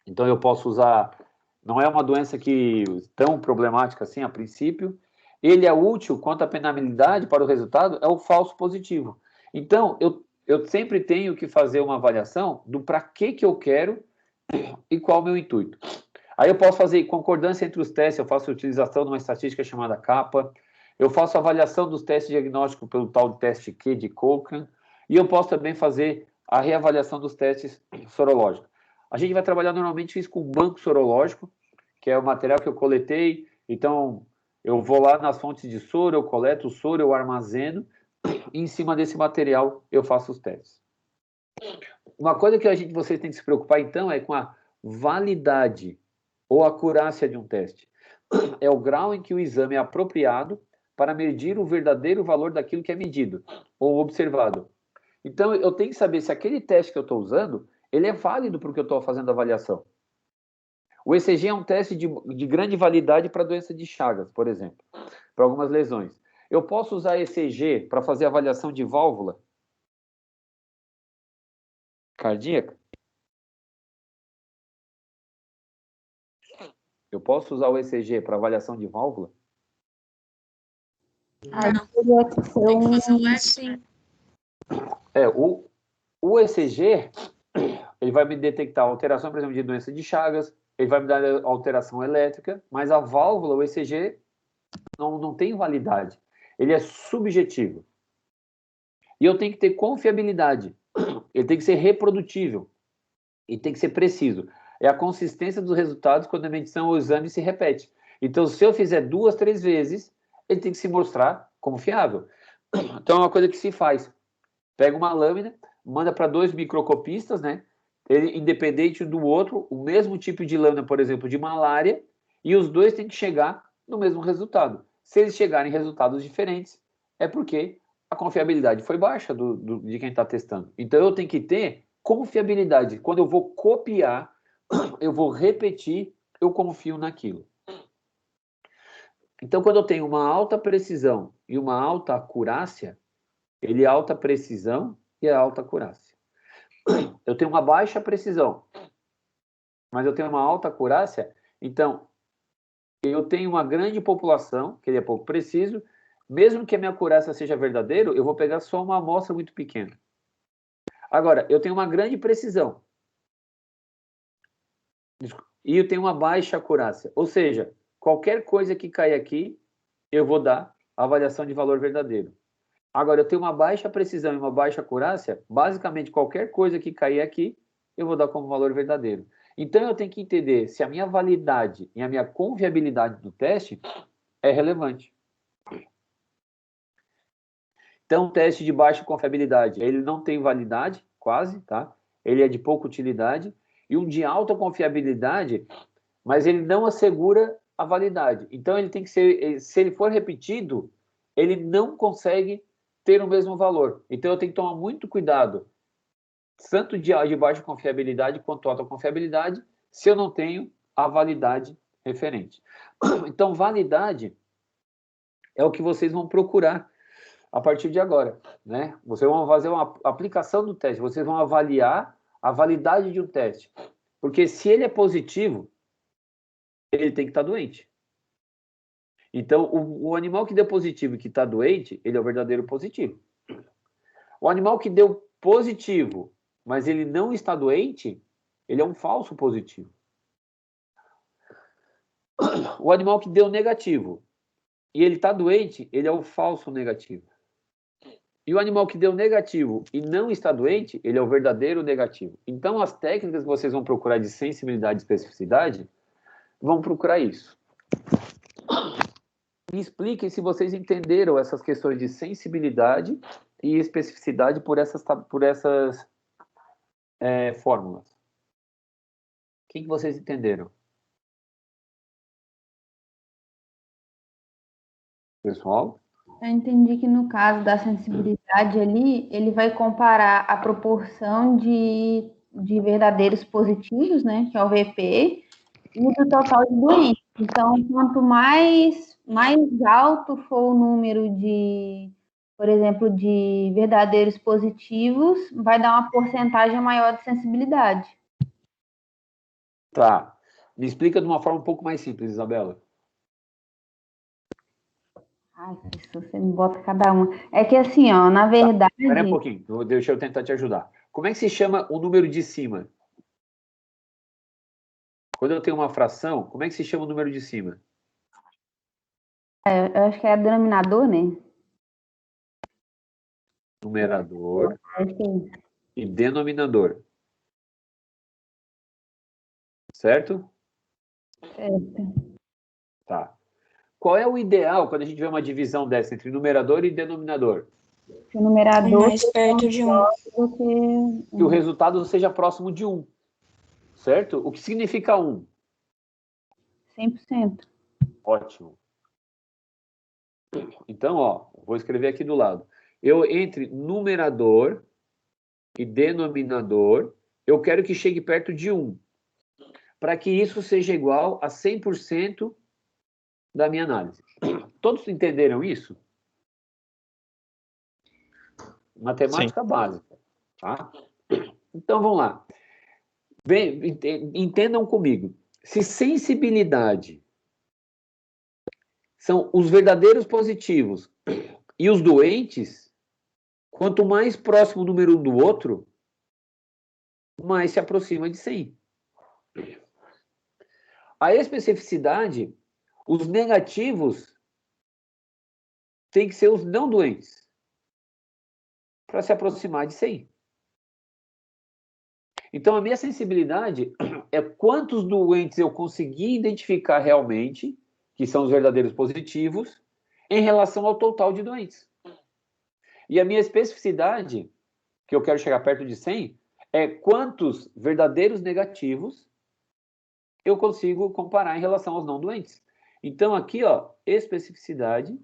[SPEAKER 1] Então, eu posso usar... Não é uma doença tão problemática assim, a princípio. Ele é útil quanto à penalidade para o resultado, é o falso positivo. Então, eu sempre tenho que fazer uma avaliação do para que eu quero e qual é o meu intuito. Aí eu posso fazer concordância entre os testes, eu faço utilização de uma estatística chamada CAPA, eu faço avaliação dos testes diagnósticos pelo tal de teste Q de Cochrane, e eu posso também fazer a reavaliação dos testes sorológicos. A gente vai trabalhar normalmente isso com banco sorológico, que é o material que eu coletei, então eu vou lá nas fontes de soro, eu coleto o soro, eu armazeno, e em cima desse material eu faço os testes. Uma coisa que vocês têm que se preocupar, então, é com a validade ou acurácia de um teste. É o grau em que o exame é apropriado para medir o verdadeiro valor daquilo que é medido ou observado. Então, eu tenho que saber se aquele teste que eu estou usando, ele é válido para o que eu estou fazendo a avaliação. O ECG é um teste de grande validade para a doença de Chagas, por exemplo, para algumas lesões. Eu posso usar ECG para fazer avaliação de válvula cardíaca? Eu posso usar o ECG para avaliação de válvula?
[SPEAKER 2] Não, tem que fazer um sim.
[SPEAKER 1] O ECG, ele vai me detectar alteração, por exemplo, de doença de Chagas, ele vai me dar alteração elétrica, mas a válvula, o ECG, não tem validade. Ele é subjetivo. E eu tenho que ter confiabilidade. Ele tem que ser reprodutível. E tem que ser preciso. É a consistência dos resultados quando a medição ou o exame se repete. Então, se eu fizer 2, 3 vezes, ele tem que se mostrar confiável. Então, é uma coisa que se faz. Pega uma lâmina, manda para 2 microcopistas, né? Ele, independente um do outro, o mesmo tipo de lâmina, por exemplo, de malária, e os dois têm que chegar no mesmo resultado. Se eles chegarem em resultados diferentes, é porque a confiabilidade foi baixa de quem está testando. Então, eu tenho que ter confiabilidade. Quando eu vou copiar, eu vou repetir, eu confio naquilo. Então, quando eu tenho uma alta precisão e uma alta acurácia, ele é alta precisão e é alta acurácia. Eu tenho uma baixa precisão, mas eu tenho uma alta acurácia, então eu tenho uma grande população, que ele é pouco preciso, mesmo que a minha acurácia seja verdadeira, eu vou pegar só uma amostra muito pequena. Agora, eu tenho uma grande precisão e eu tenho uma baixa acurácia, ou seja, qualquer coisa que cair aqui, eu vou dar a avaliação de valor verdadeiro. Agora, eu tenho uma baixa precisão e uma baixa acurácia, basicamente qualquer coisa que cair aqui, eu vou dar como valor verdadeiro. Então, eu tenho que entender se a minha validade e a minha confiabilidade do teste é relevante. Então, o teste de baixa confiabilidade, ele não tem validade, quase, tá? Ele é de pouca utilidade. E um de alta confiabilidade, mas ele não assegura a validade. Então, ele tem que ser, se ele for repetido, ele não consegue ter o mesmo valor. Então, eu tenho que tomar muito cuidado, tanto de baixa confiabilidade quanto alta confiabilidade, se eu não tenho a validade referente. Então, validade é o que vocês vão procurar a partir de agora, né? Vocês vão fazer uma aplicação do teste, vocês vão avaliar a validade de um teste. Porque se ele é positivo, ele tem que estar doente. Então, o animal que deu positivo e que está doente, ele é o verdadeiro positivo. O animal que deu positivo, mas ele não está doente, ele é um falso positivo. O animal que deu negativo e ele está doente, ele é o falso negativo. E o animal que deu negativo e não está doente, ele é o verdadeiro negativo. Então, as técnicas que vocês vão procurar de sensibilidade e especificidade, vão procurar isso. Me expliquem se vocês entenderam essas questões de sensibilidade e especificidade por essas fórmulas. O que vocês entenderam? Pessoal?
[SPEAKER 5] Eu entendi que no caso da sensibilidade ali, ele vai comparar a proporção de verdadeiros positivos, né, que é o VP, e do total de doentes. Então, quanto mais alto for o número de, por exemplo, de verdadeiros positivos, vai dar uma porcentagem maior de sensibilidade.
[SPEAKER 1] Tá. Me explica de uma forma um pouco mais simples, Isabela.
[SPEAKER 5] Ai, isso você me bota cada uma. É que assim, ó, na verdade...
[SPEAKER 1] Espera um pouquinho, deixa eu tentar te ajudar. Como é que se chama o número de cima? Quando eu tenho uma fração, como é que se chama o número de cima?
[SPEAKER 5] Eu acho que é denominador, né?
[SPEAKER 1] Numerador e denominador. Certo?
[SPEAKER 5] Certo.
[SPEAKER 1] Tá. Qual é o ideal quando a gente vê uma divisão dessa entre numerador e denominador?
[SPEAKER 5] O numerador
[SPEAKER 2] mais perto de 1.
[SPEAKER 5] do que...
[SPEAKER 1] Que o resultado seja próximo de 1. Certo? O que significa 1?
[SPEAKER 5] 100%.
[SPEAKER 1] Ótimo. Então, ó, vou escrever aqui do lado. Eu, entre numerador e denominador, eu quero que chegue perto de 1. Para que isso seja igual a 100% da minha análise. Todos entenderam isso? Matemática básica. Tá? Então, vamos lá. Entendam comigo. Se sensibilidade são os verdadeiros positivos e os doentes, quanto mais próximo o número um do outro, mais se aproxima de 100. A especificidade, os negativos tem que ser os não doentes para se aproximar de 100. Então, a minha sensibilidade é quantos doentes eu consegui identificar realmente, que são os verdadeiros positivos, em relação ao total de doentes. E a minha especificidade, que eu quero chegar perto de 100, é quantos verdadeiros negativos eu consigo comparar em relação aos não doentes. Então, aqui, ó, especificidade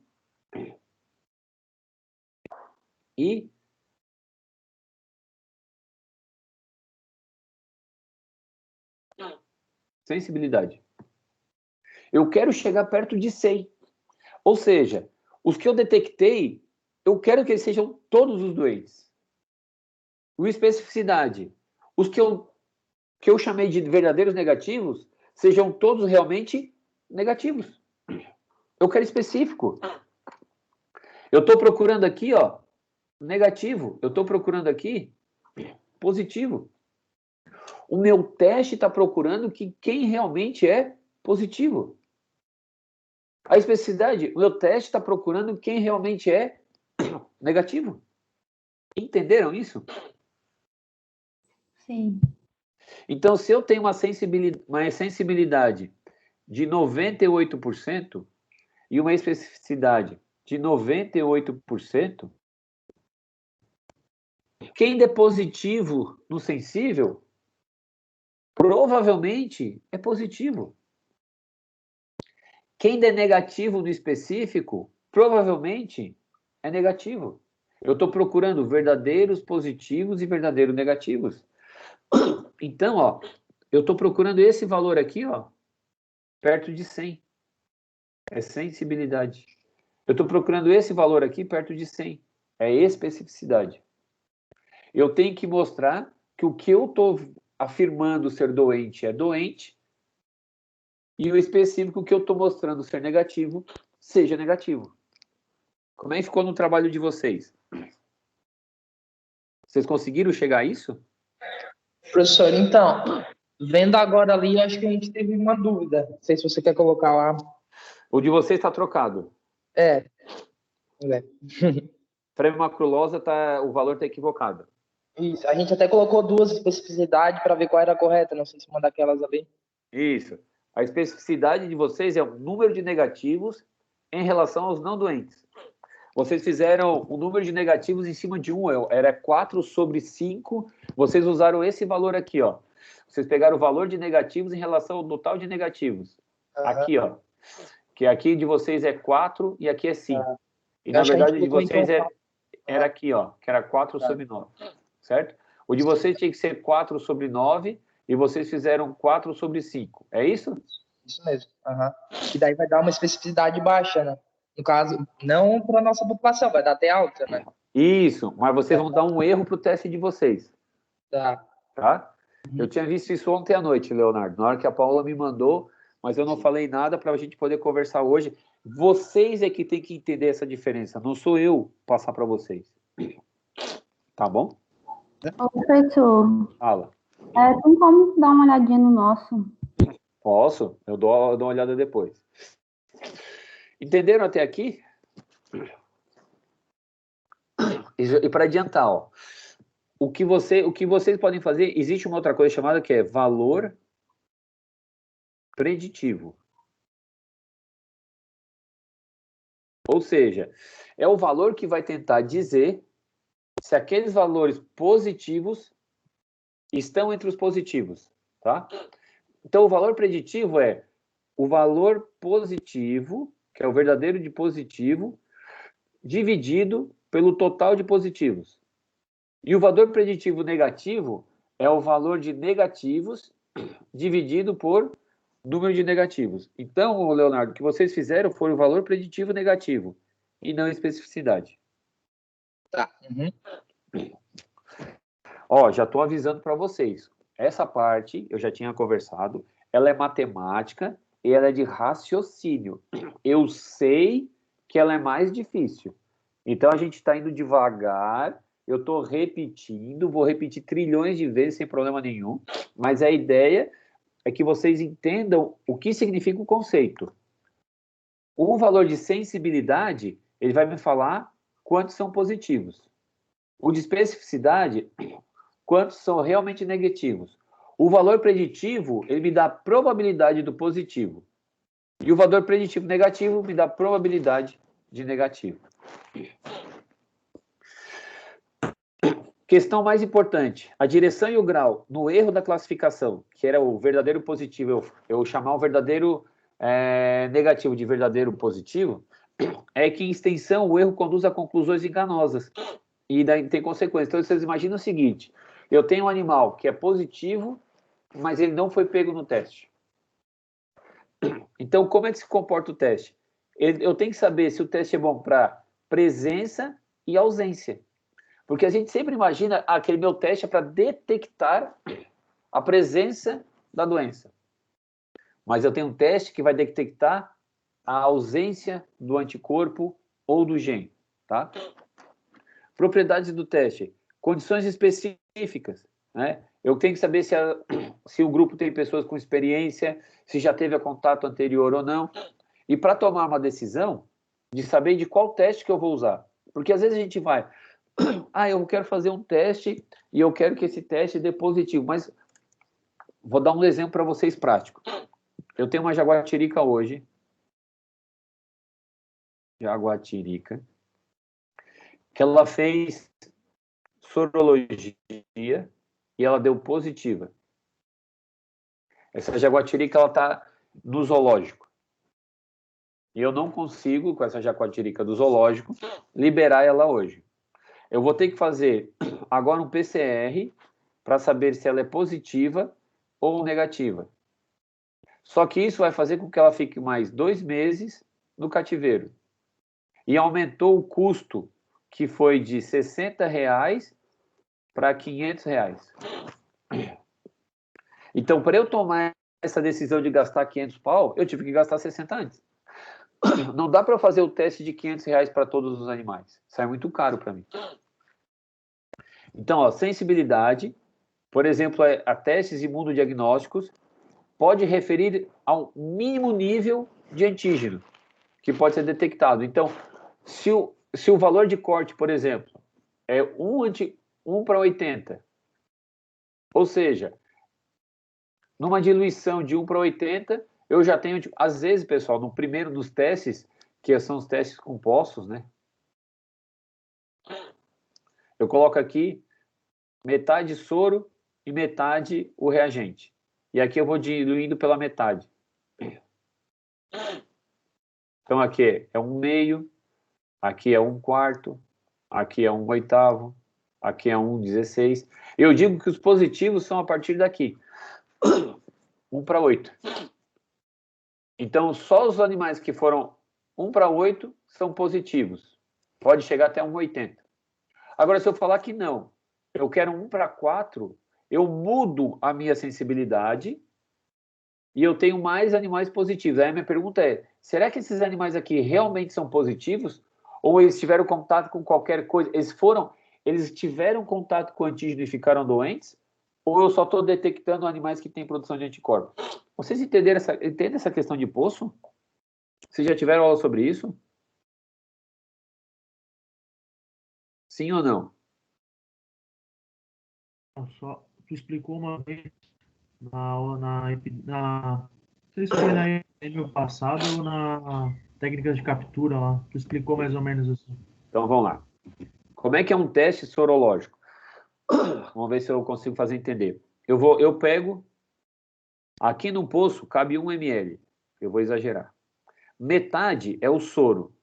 [SPEAKER 1] e sensibilidade. Eu quero chegar perto de 100. Ou seja, os que eu detectei, eu quero que eles sejam todos os doentes. O especificidade, os que eu chamei de verdadeiros negativos, sejam todos realmente negativos. Eu quero específico. Eu estou procurando aqui, ó, negativo. Eu estou procurando aqui positivo. O meu teste está procurando quem realmente é positivo. A especificidade, o meu teste está procurando quem realmente é negativo. Entenderam isso?
[SPEAKER 5] Sim.
[SPEAKER 1] Então, se eu tenho uma sensibilidade de 98% e uma especificidade de 98%, quem der positivo no sensível, provavelmente é positivo. Quem der negativo no específico, provavelmente é negativo. Eu estou procurando verdadeiros positivos e verdadeiros negativos. Então, ó, eu estou procurando esse valor aqui, ó, perto de 100. É sensibilidade. Eu estou procurando esse valor aqui perto de 100. É especificidade. Eu tenho que mostrar que o que eu estou afirmando ser doente é doente e o específico que eu estou mostrando ser negativo seja negativo. Como é que ficou no trabalho de vocês? Vocês conseguiram chegar a isso?
[SPEAKER 7] Professor, então, vendo agora ali, acho que a gente teve uma dúvida. Não sei se você quer colocar lá.
[SPEAKER 1] O de vocês está trocado.
[SPEAKER 7] É.
[SPEAKER 1] Pré-macrulosa, o valor está equivocado.
[SPEAKER 7] Isso. A gente até colocou duas especificidades para ver qual era a correta. Não sei se uma daquelas ali.
[SPEAKER 1] Isso. A especificidade de vocês é o número de negativos em relação aos não doentes. Vocês fizeram o número de negativos em cima de 1, era 4 sobre 5. Vocês usaram esse valor aqui, ó. Vocês pegaram o valor de negativos em relação ao total de negativos. Aqui, ó. Que aqui de vocês é 4 e aqui é 5. E na verdade de vocês era aqui, ó, que era 4 sobre 9. Certo? O de vocês tinha que ser 4 sobre 9 e vocês fizeram 4 sobre 5. É isso?
[SPEAKER 7] Isso mesmo. Que daí vai dar uma especificidade baixa, né? No caso, não para a nossa população, vai dar até alta, né?
[SPEAKER 1] Isso, mas vocês vão dar um erro para o teste de vocês.
[SPEAKER 7] Tá?
[SPEAKER 1] Eu tinha visto isso ontem à noite, Leonardo, na hora que a Paula me mandou, mas eu não falei nada para a gente poder conversar hoje. Vocês é que tem que entender essa diferença, não sou eu passar para vocês. Tá bom?
[SPEAKER 5] Ô, professor,
[SPEAKER 1] Fala.
[SPEAKER 5] tem como dar uma olhadinha no nosso?
[SPEAKER 1] Posso, eu dou uma olhada depois. Entenderam até aqui? E para adiantar, ó, o que vocês podem fazer, existe uma outra coisa chamada que é valor preditivo. Ou seja, é o valor que vai tentar dizer se aqueles valores positivos estão entre os positivos, tá? Então, o valor preditivo é o valor positivo, que é o verdadeiro de positivo, dividido pelo total de positivos. E o valor preditivo negativo é o valor de negativos dividido por número de negativos. Então, Leonardo, o que vocês fizeram foi o valor preditivo negativo e não especificidade.
[SPEAKER 7] Tá.
[SPEAKER 1] Ó, já estou avisando para vocês. Essa parte eu já tinha conversado. Ela é matemática e ela é de raciocínio. Eu sei que ela é mais difícil. Então, a gente está indo devagar. Eu estou repetindo. Vou repetir trilhões de vezes sem problema nenhum. Mas a ideia é que vocês entendam o que significa o conceito. O valor de sensibilidade, ele vai me falar quantos são positivos. O de especificidade, quantos são realmente negativos. O valor preditivo, ele me dá a probabilidade do positivo. E o valor preditivo negativo me dá a probabilidade de negativo. Questão mais importante, a direção e o grau no erro da classificação, que era o verdadeiro positivo, eu chamar o verdadeiro negativo de verdadeiro positivo, é que em extensão o erro conduz a conclusões enganosas e daí tem consequências. Então vocês imaginam o seguinte, eu tenho um animal que é positivo, mas ele não foi pego no teste. Então como é que se comporta o teste? Eu tenho que saber se o teste é bom para presença e ausência. Porque a gente sempre imagina aquele meu teste é para detectar a presença da doença. Mas eu tenho um teste que vai detectar a ausência do anticorpo ou do gene, tá? Propriedades do teste. Condições específicas, né? Eu tenho que saber se o grupo tem pessoas com experiência, se já teve contato anterior ou não. E para tomar uma decisão, de saber de qual teste que eu vou usar. Porque às vezes a gente vai... eu quero fazer um teste e eu quero que esse teste dê positivo, mas vou dar um exemplo para vocês prático. Eu tenho uma jaguatirica hoje, que ela fez sorologia e ela deu positiva. Essa jaguatirica, ela está no zoológico. E eu não consigo, com essa jaguatirica do zoológico, liberar ela hoje. Eu vou ter que fazer agora um PCR para saber se ela é positiva ou negativa. Só que isso vai fazer com que ela fique mais 2 meses no cativeiro. E aumentou o custo, que foi de R$60 para R$500. Então, para eu tomar essa decisão de gastar 500 pau, eu tive que gastar 60 antes. Não dá para eu fazer o teste de R$500 para todos os animais. Sai muito caro para mim. Então, ó, sensibilidade, por exemplo, a testes imunodiagnósticos, pode referir ao mínimo nível de antígeno que pode ser detectado. Então, se o valor de corte, por exemplo, é 1 para 80, ou seja, numa diluição de 1 para 80, eu já tenho, às vezes, pessoal, no primeiro dos testes, que são os testes compostos, né? Eu coloco aqui metade soro e metade o reagente. E aqui eu vou diluindo pela metade. Então aqui é 1/2, aqui é 1/4, aqui é 1/8, aqui é 1/16. Eu digo que os positivos são a partir daqui. 1 para 8. Então só os animais que foram 1 para 8 são positivos. Pode chegar até 1/80. Agora, se eu falar que não, eu quero 1 para 4, eu mudo a minha sensibilidade e eu tenho mais animais positivos. Aí a minha pergunta é, será que esses animais aqui realmente são positivos? Ou eles tiveram contato com qualquer coisa? Eles tiveram contato com o antígeno e ficaram doentes? Ou eu só estou detectando animais que têm produção de anticorpos? Vocês entendem essa questão de poço? Vocês já tiveram aula sobre isso? Sim ou não?
[SPEAKER 3] Só tu explicou uma vez na aula não sei se foi na epidemia passada ou na técnica de captura lá. Tu explicou mais ou menos assim.
[SPEAKER 1] Então vamos lá. Como é que é um teste sorológico? Vamos ver se eu consigo fazer entender. Eu pego, aqui no poço cabe 1 ml. Eu vou exagerar. Metade é o soro.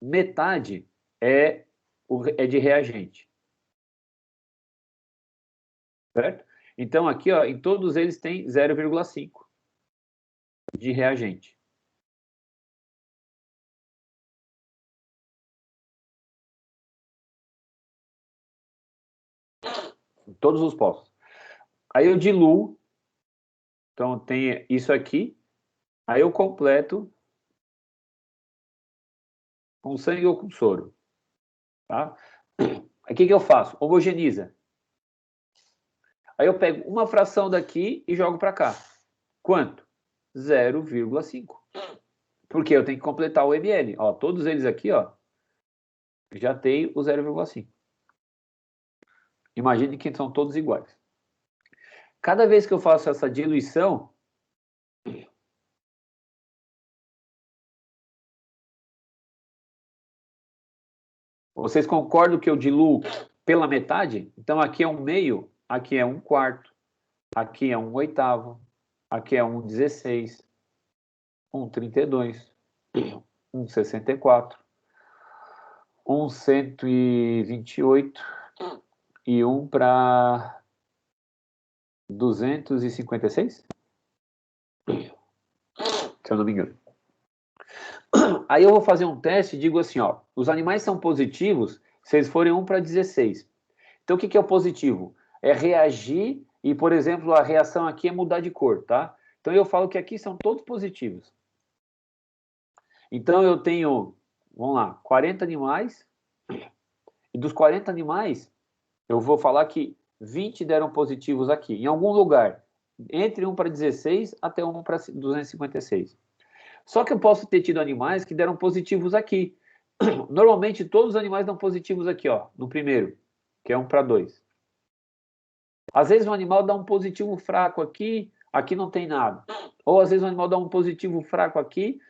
[SPEAKER 1] Metade é de reagente. Certo? Então aqui, ó, em todos eles tem 0,5 de reagente. Em todos os poços. Aí eu diluo. Então tem isso aqui. Aí eu completo com sangue ou com soro. Tá? Aí o que eu faço? Homogeniza. Aí eu pego uma fração daqui e jogo para cá. Quanto? 0,5. Porque eu tenho que completar o ml. Ó, todos eles aqui, ó, já tem o 0,5. Imagine que são todos iguais. Cada vez que eu faço essa diluição, Vocês concordam que eu diluo pela metade? Então, aqui é 1/2, aqui é 1/4, aqui é 1/8, aqui é 1/16, 1/32, 1/64, 1/128 e 1 para 256? Se eu não me engano. Aí eu vou fazer um teste e digo assim, ó, os animais são positivos se eles forem 1 para 16. Então, o que é o positivo? É reagir e, por exemplo, a reação aqui é mudar de cor, tá? Então, eu falo que aqui são todos positivos. Então, eu tenho, vamos lá, 40 animais. E dos 40 animais, eu vou falar que 20 deram positivos aqui, em algum lugar, entre 1 para 16 até 1 para 256. Só que eu posso ter tido animais que deram positivos aqui. Normalmente, todos os animais dão positivos aqui, ó, no primeiro, que é 1 para 2. Às vezes, um animal dá um positivo fraco aqui, aqui não tem nada. Ou, às vezes, um animal dá um positivo fraco aqui,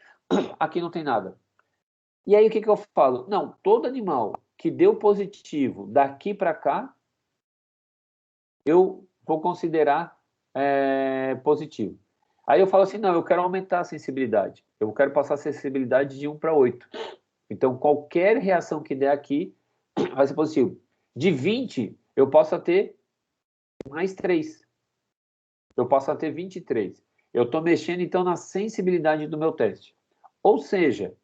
[SPEAKER 1] aqui não tem nada. E aí, o que eu falo? Não, todo animal que deu positivo daqui para cá, eu vou considerar positivo. Aí eu falo assim, não, eu quero aumentar a sensibilidade. Eu quero passar a sensibilidade de 1 para 8. Então, qualquer reação que der aqui vai ser positivo. De 20, eu posso ter mais 3. Eu posso ter 23. Eu estou mexendo, então, na sensibilidade do meu teste. Ou seja,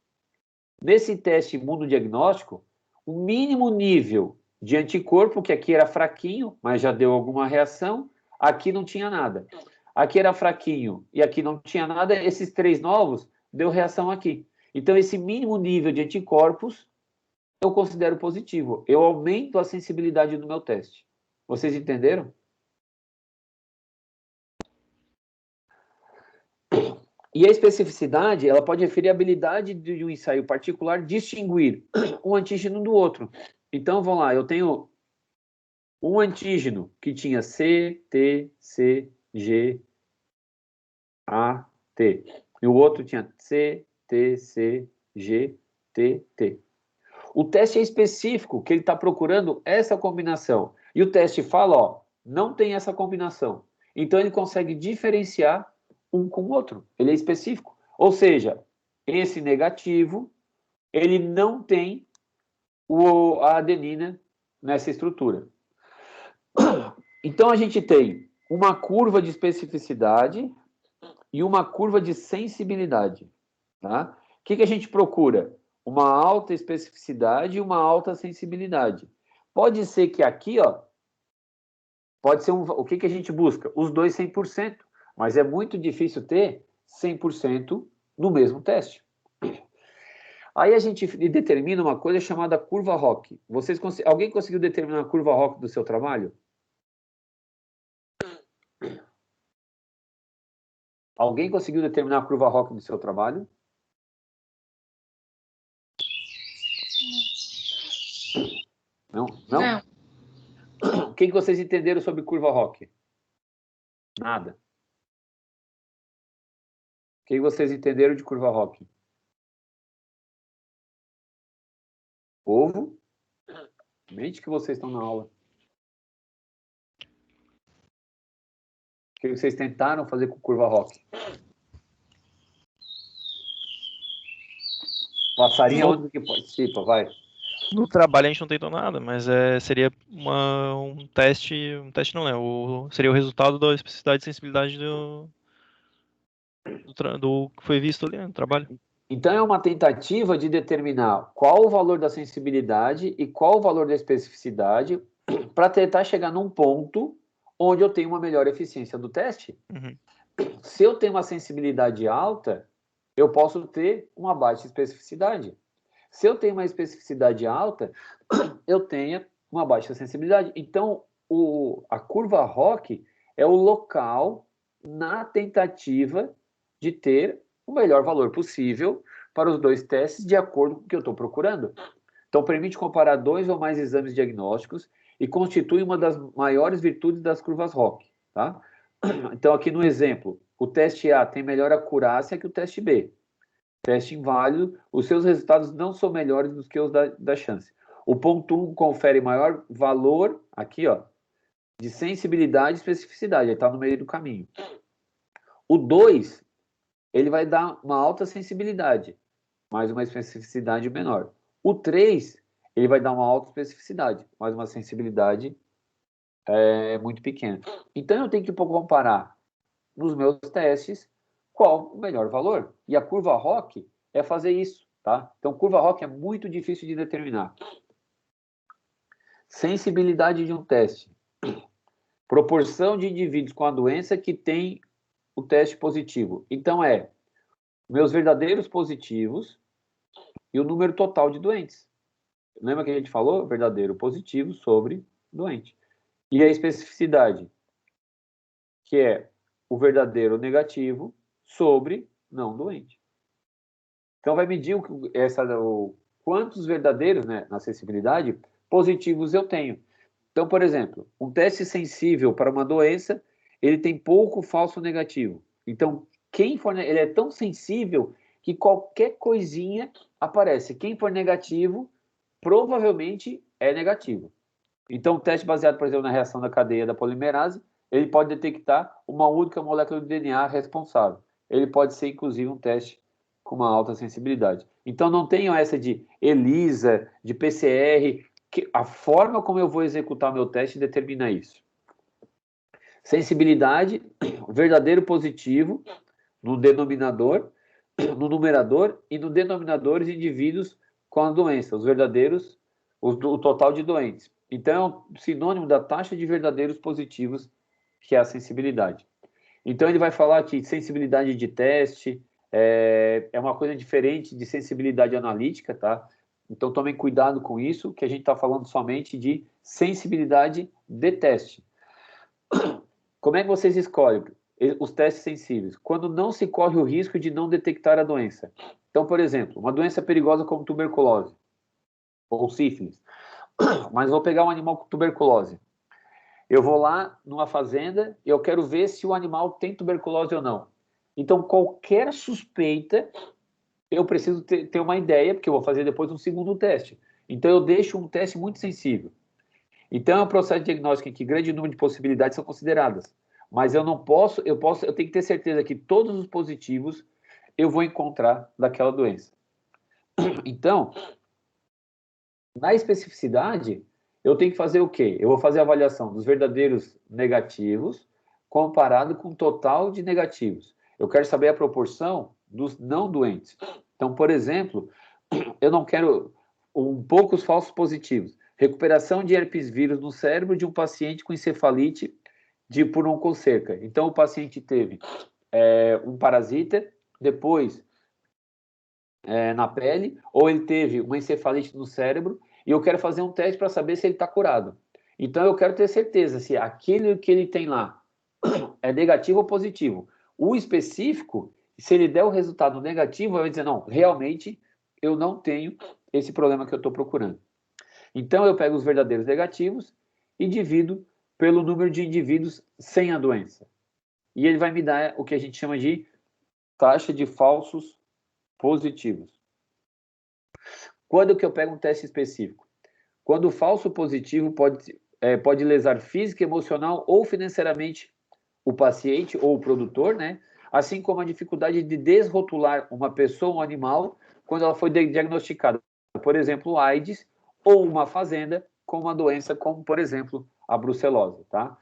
[SPEAKER 1] nesse teste imunodiagnóstico, o mínimo nível de anticorpo, que aqui era fraquinho, mas já deu alguma reação, aqui não tinha nada. Aqui era fraquinho e aqui não tinha nada, esses 3 novos deu reação aqui. Então, esse mínimo nível de anticorpos eu considero positivo. Eu aumento a sensibilidade do meu teste. Vocês entenderam? E a especificidade, ela pode referir a habilidade de um ensaio particular distinguir um antígeno do outro. Então, vamos lá, eu tenho um antígeno que tinha C, T, C, G, A, T. E o outro tinha C, T, C, G, T, T. O teste é específico, que ele está procurando essa combinação. E o teste fala, ó, não tem essa combinação. Então, ele consegue diferenciar um com o outro. Ele é específico. Ou seja, esse negativo, ele não tem a adenina nessa estrutura. Então, a gente tem uma curva de especificidade e uma curva de sensibilidade. Tá? O que a gente procura? Uma alta especificidade e uma alta sensibilidade. Pode ser que aqui, ó, pode ser o que a gente busca? Os dois 100%, mas é muito difícil ter 100% no mesmo teste. Aí a gente determina uma coisa chamada curva ROC. Alguém conseguiu determinar a curva ROC do seu trabalho? Alguém conseguiu determinar a curva ROC do seu trabalho? Não? Não? Não. O que vocês entenderam sobre curva ROC? Nada. O que vocês entenderam de curva ROC? Povo? Mente que vocês estão na aula. O que vocês tentaram fazer com curva ROC? Passarinho, onde que participa? Vai.
[SPEAKER 6] No trabalho a gente não tentou nada, mas seria um teste não é, seria o resultado da especificidade e sensibilidade do que foi visto ali no trabalho.
[SPEAKER 1] Então é uma tentativa de determinar qual o valor da sensibilidade e qual o valor da especificidade para tentar chegar num ponto onde eu tenho uma melhor eficiência do teste.
[SPEAKER 6] Uhum.
[SPEAKER 1] Se eu tenho uma sensibilidade alta, eu posso ter uma baixa especificidade. Se eu tenho uma especificidade alta, eu tenho uma baixa sensibilidade. Então, a curva ROC é o local na tentativa de ter o melhor valor possível para os dois testes de acordo com o que eu estou procurando. Então, permite comparar 2 ou mais exames diagnósticos e constitui uma das maiores virtudes das curvas ROC. Tá? Então, aqui no exemplo, o teste A tem melhor acurácia que o teste B. Teste inválido, os seus resultados não são melhores do que os da chance. O ponto 1 confere maior valor, aqui, ó, de sensibilidade e especificidade, ele está no meio do caminho. O 2, ele vai dar uma alta sensibilidade, mas uma especificidade menor. O 3, ele vai dar uma alta especificidade, mas uma sensibilidade muito pequena. Então, eu tenho que comparar nos meus testes qual o melhor valor. E a curva ROC é fazer isso, tá? Então, curva ROC é muito difícil de determinar. Sensibilidade de um teste. Proporção de indivíduos com a doença que tem o teste positivo. Então, meus verdadeiros positivos e o número total de doentes. Lembra que a gente falou? Verdadeiro positivo sobre doente. E a especificidade, que é o verdadeiro negativo sobre não doente. Então, vai medir quantos verdadeiros, né, na sensibilidade, positivos eu tenho. Então, por exemplo, um teste sensível para uma doença, ele tem pouco falso negativo. Então, ele é tão sensível que qualquer coisinha aparece. Quem for negativo, provavelmente é negativo. Então, o teste baseado, por exemplo, na reação da cadeia da polimerase, ele pode detectar uma única molécula de DNA responsável. Ele pode ser, inclusive, um teste com uma alta sensibilidade. Então, não tenham essa de ELISA, de PCR, que a forma como eu vou executar meu teste determina isso. Sensibilidade, verdadeiro positivo, no denominador, no numerador, e no denominador os indivíduos com a doença, os verdadeiros, o total de doentes. Então, é um sinônimo da taxa de verdadeiros positivos, que é a sensibilidade. Então, ele vai falar que sensibilidade de teste é uma coisa diferente de sensibilidade analítica, tá? Então, tomem cuidado com isso, que a gente está falando somente de sensibilidade de teste. Como é que vocês escolhem os testes sensíveis? Quando não se corre o risco de não detectar a doença. Então, por exemplo, uma doença perigosa como tuberculose ou sífilis. Mas vou pegar um animal com tuberculose. Eu vou lá numa fazenda e eu quero ver se o animal tem tuberculose ou não. Então, qualquer suspeita, eu preciso ter uma ideia, porque eu vou fazer depois um segundo teste. Então, eu deixo um teste muito sensível. Então, é um processo diagnóstico em que grande número de possibilidades são consideradas. Mas eu tenho que ter certeza que todos os positivos eu vou encontrar daquela doença. Então, na especificidade, eu tenho que fazer o quê? Eu vou fazer a avaliação dos verdadeiros negativos comparado com o total de negativos. Eu quero saber a proporção dos não doentes. Então, por exemplo, eu não quero poucos falsos positivos. Recuperação de herpes vírus no cérebro de um paciente com encefalite por oncocerca. Então, o paciente teve um parasita, depois na pele, ou ele teve uma encefalite no cérebro, e eu quero fazer um teste para saber se ele está curado. Então, eu quero ter certeza se aquele que ele tem lá é negativo ou positivo. O específico, se ele der o resultado negativo, vai dizer, não, realmente eu não tenho esse problema que eu estou procurando. Então, eu pego os verdadeiros negativos e divido pelo número de indivíduos sem a doença. E ele vai me dar o que a gente chama de taxa de falsos positivos. Quando que eu pego um teste específico? Quando o falso positivo pode lesar física, emocional ou financeiramente o paciente ou o produtor, né? Assim como a dificuldade de desrotular uma pessoa ou um animal quando ela foi diagnosticada, por exemplo, AIDS, ou uma fazenda com uma doença como, por exemplo, a brucelose, tá?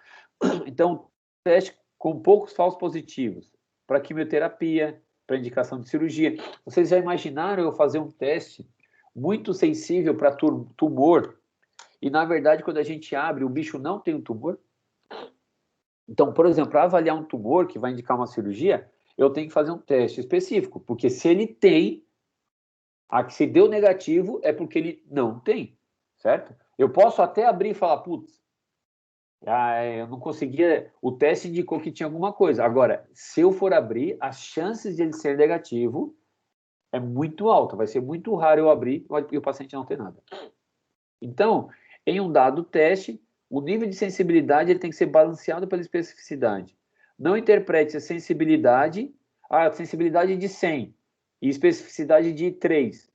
[SPEAKER 1] Então, teste com poucos falsos positivos para quimioterapia, para indicação de cirurgia. Vocês já imaginaram eu fazer um teste muito sensível para tumor e, na verdade, quando a gente abre, o bicho não tem um tumor? Então, por exemplo, para avaliar um tumor que vai indicar uma cirurgia, eu tenho que fazer um teste específico, porque se ele tem, se deu negativo, é porque ele não tem, certo? Eu posso até abrir e falar, putz, eu não conseguia, o teste indicou que tinha alguma coisa. Agora, se eu for abrir, as chances de ele ser negativo é muito alta, vai ser muito raro eu abrir e o paciente não ter nada. Então, em um dado teste, o nível de sensibilidade ele tem que ser balanceado pela especificidade. Não interprete a sensibilidade de 100 e especificidade de 3.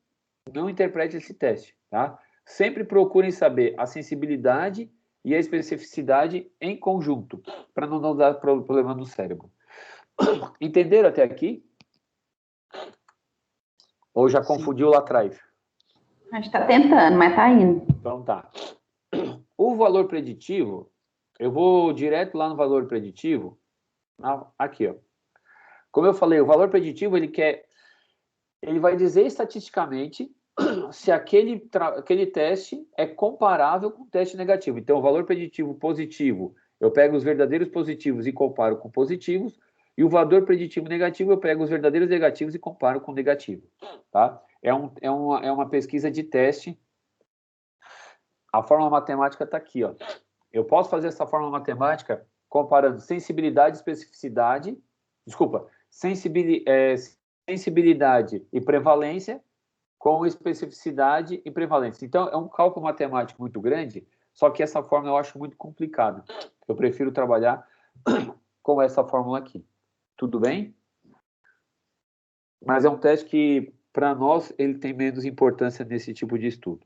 [SPEAKER 1] Não interprete esse teste, tá? sempre procurem saber a sensibilidade e a especificidade em conjunto, para não dar problema no cérebro. Entenderam até aqui? Ou já confundiu lá atrás?
[SPEAKER 5] A gente está tentando, mas está indo.
[SPEAKER 1] Então tá. O valor preditivo, eu vou direto lá no valor preditivo. Aqui, ó. Como eu falei, o valor preditivo, ele vai dizer estatisticamente se aquele teste é comparável com o teste negativo. Então, o valor preditivo positivo, eu pego os verdadeiros positivos e comparo com positivos, e o valor preditivo negativo, eu pego os verdadeiros negativos e comparo com negativo. Tá? É uma pesquisa de teste. A fórmula matemática está aqui, ó. Eu posso fazer essa fórmula matemática comparando sensibilidade e prevalência com especificidade e prevalência. Então, é um cálculo matemático muito grande, só que essa fórmula eu acho muito complicada. Eu prefiro trabalhar com essa fórmula aqui. Tudo bem? Mas é um teste que, para nós, ele tem menos importância nesse tipo de estudo.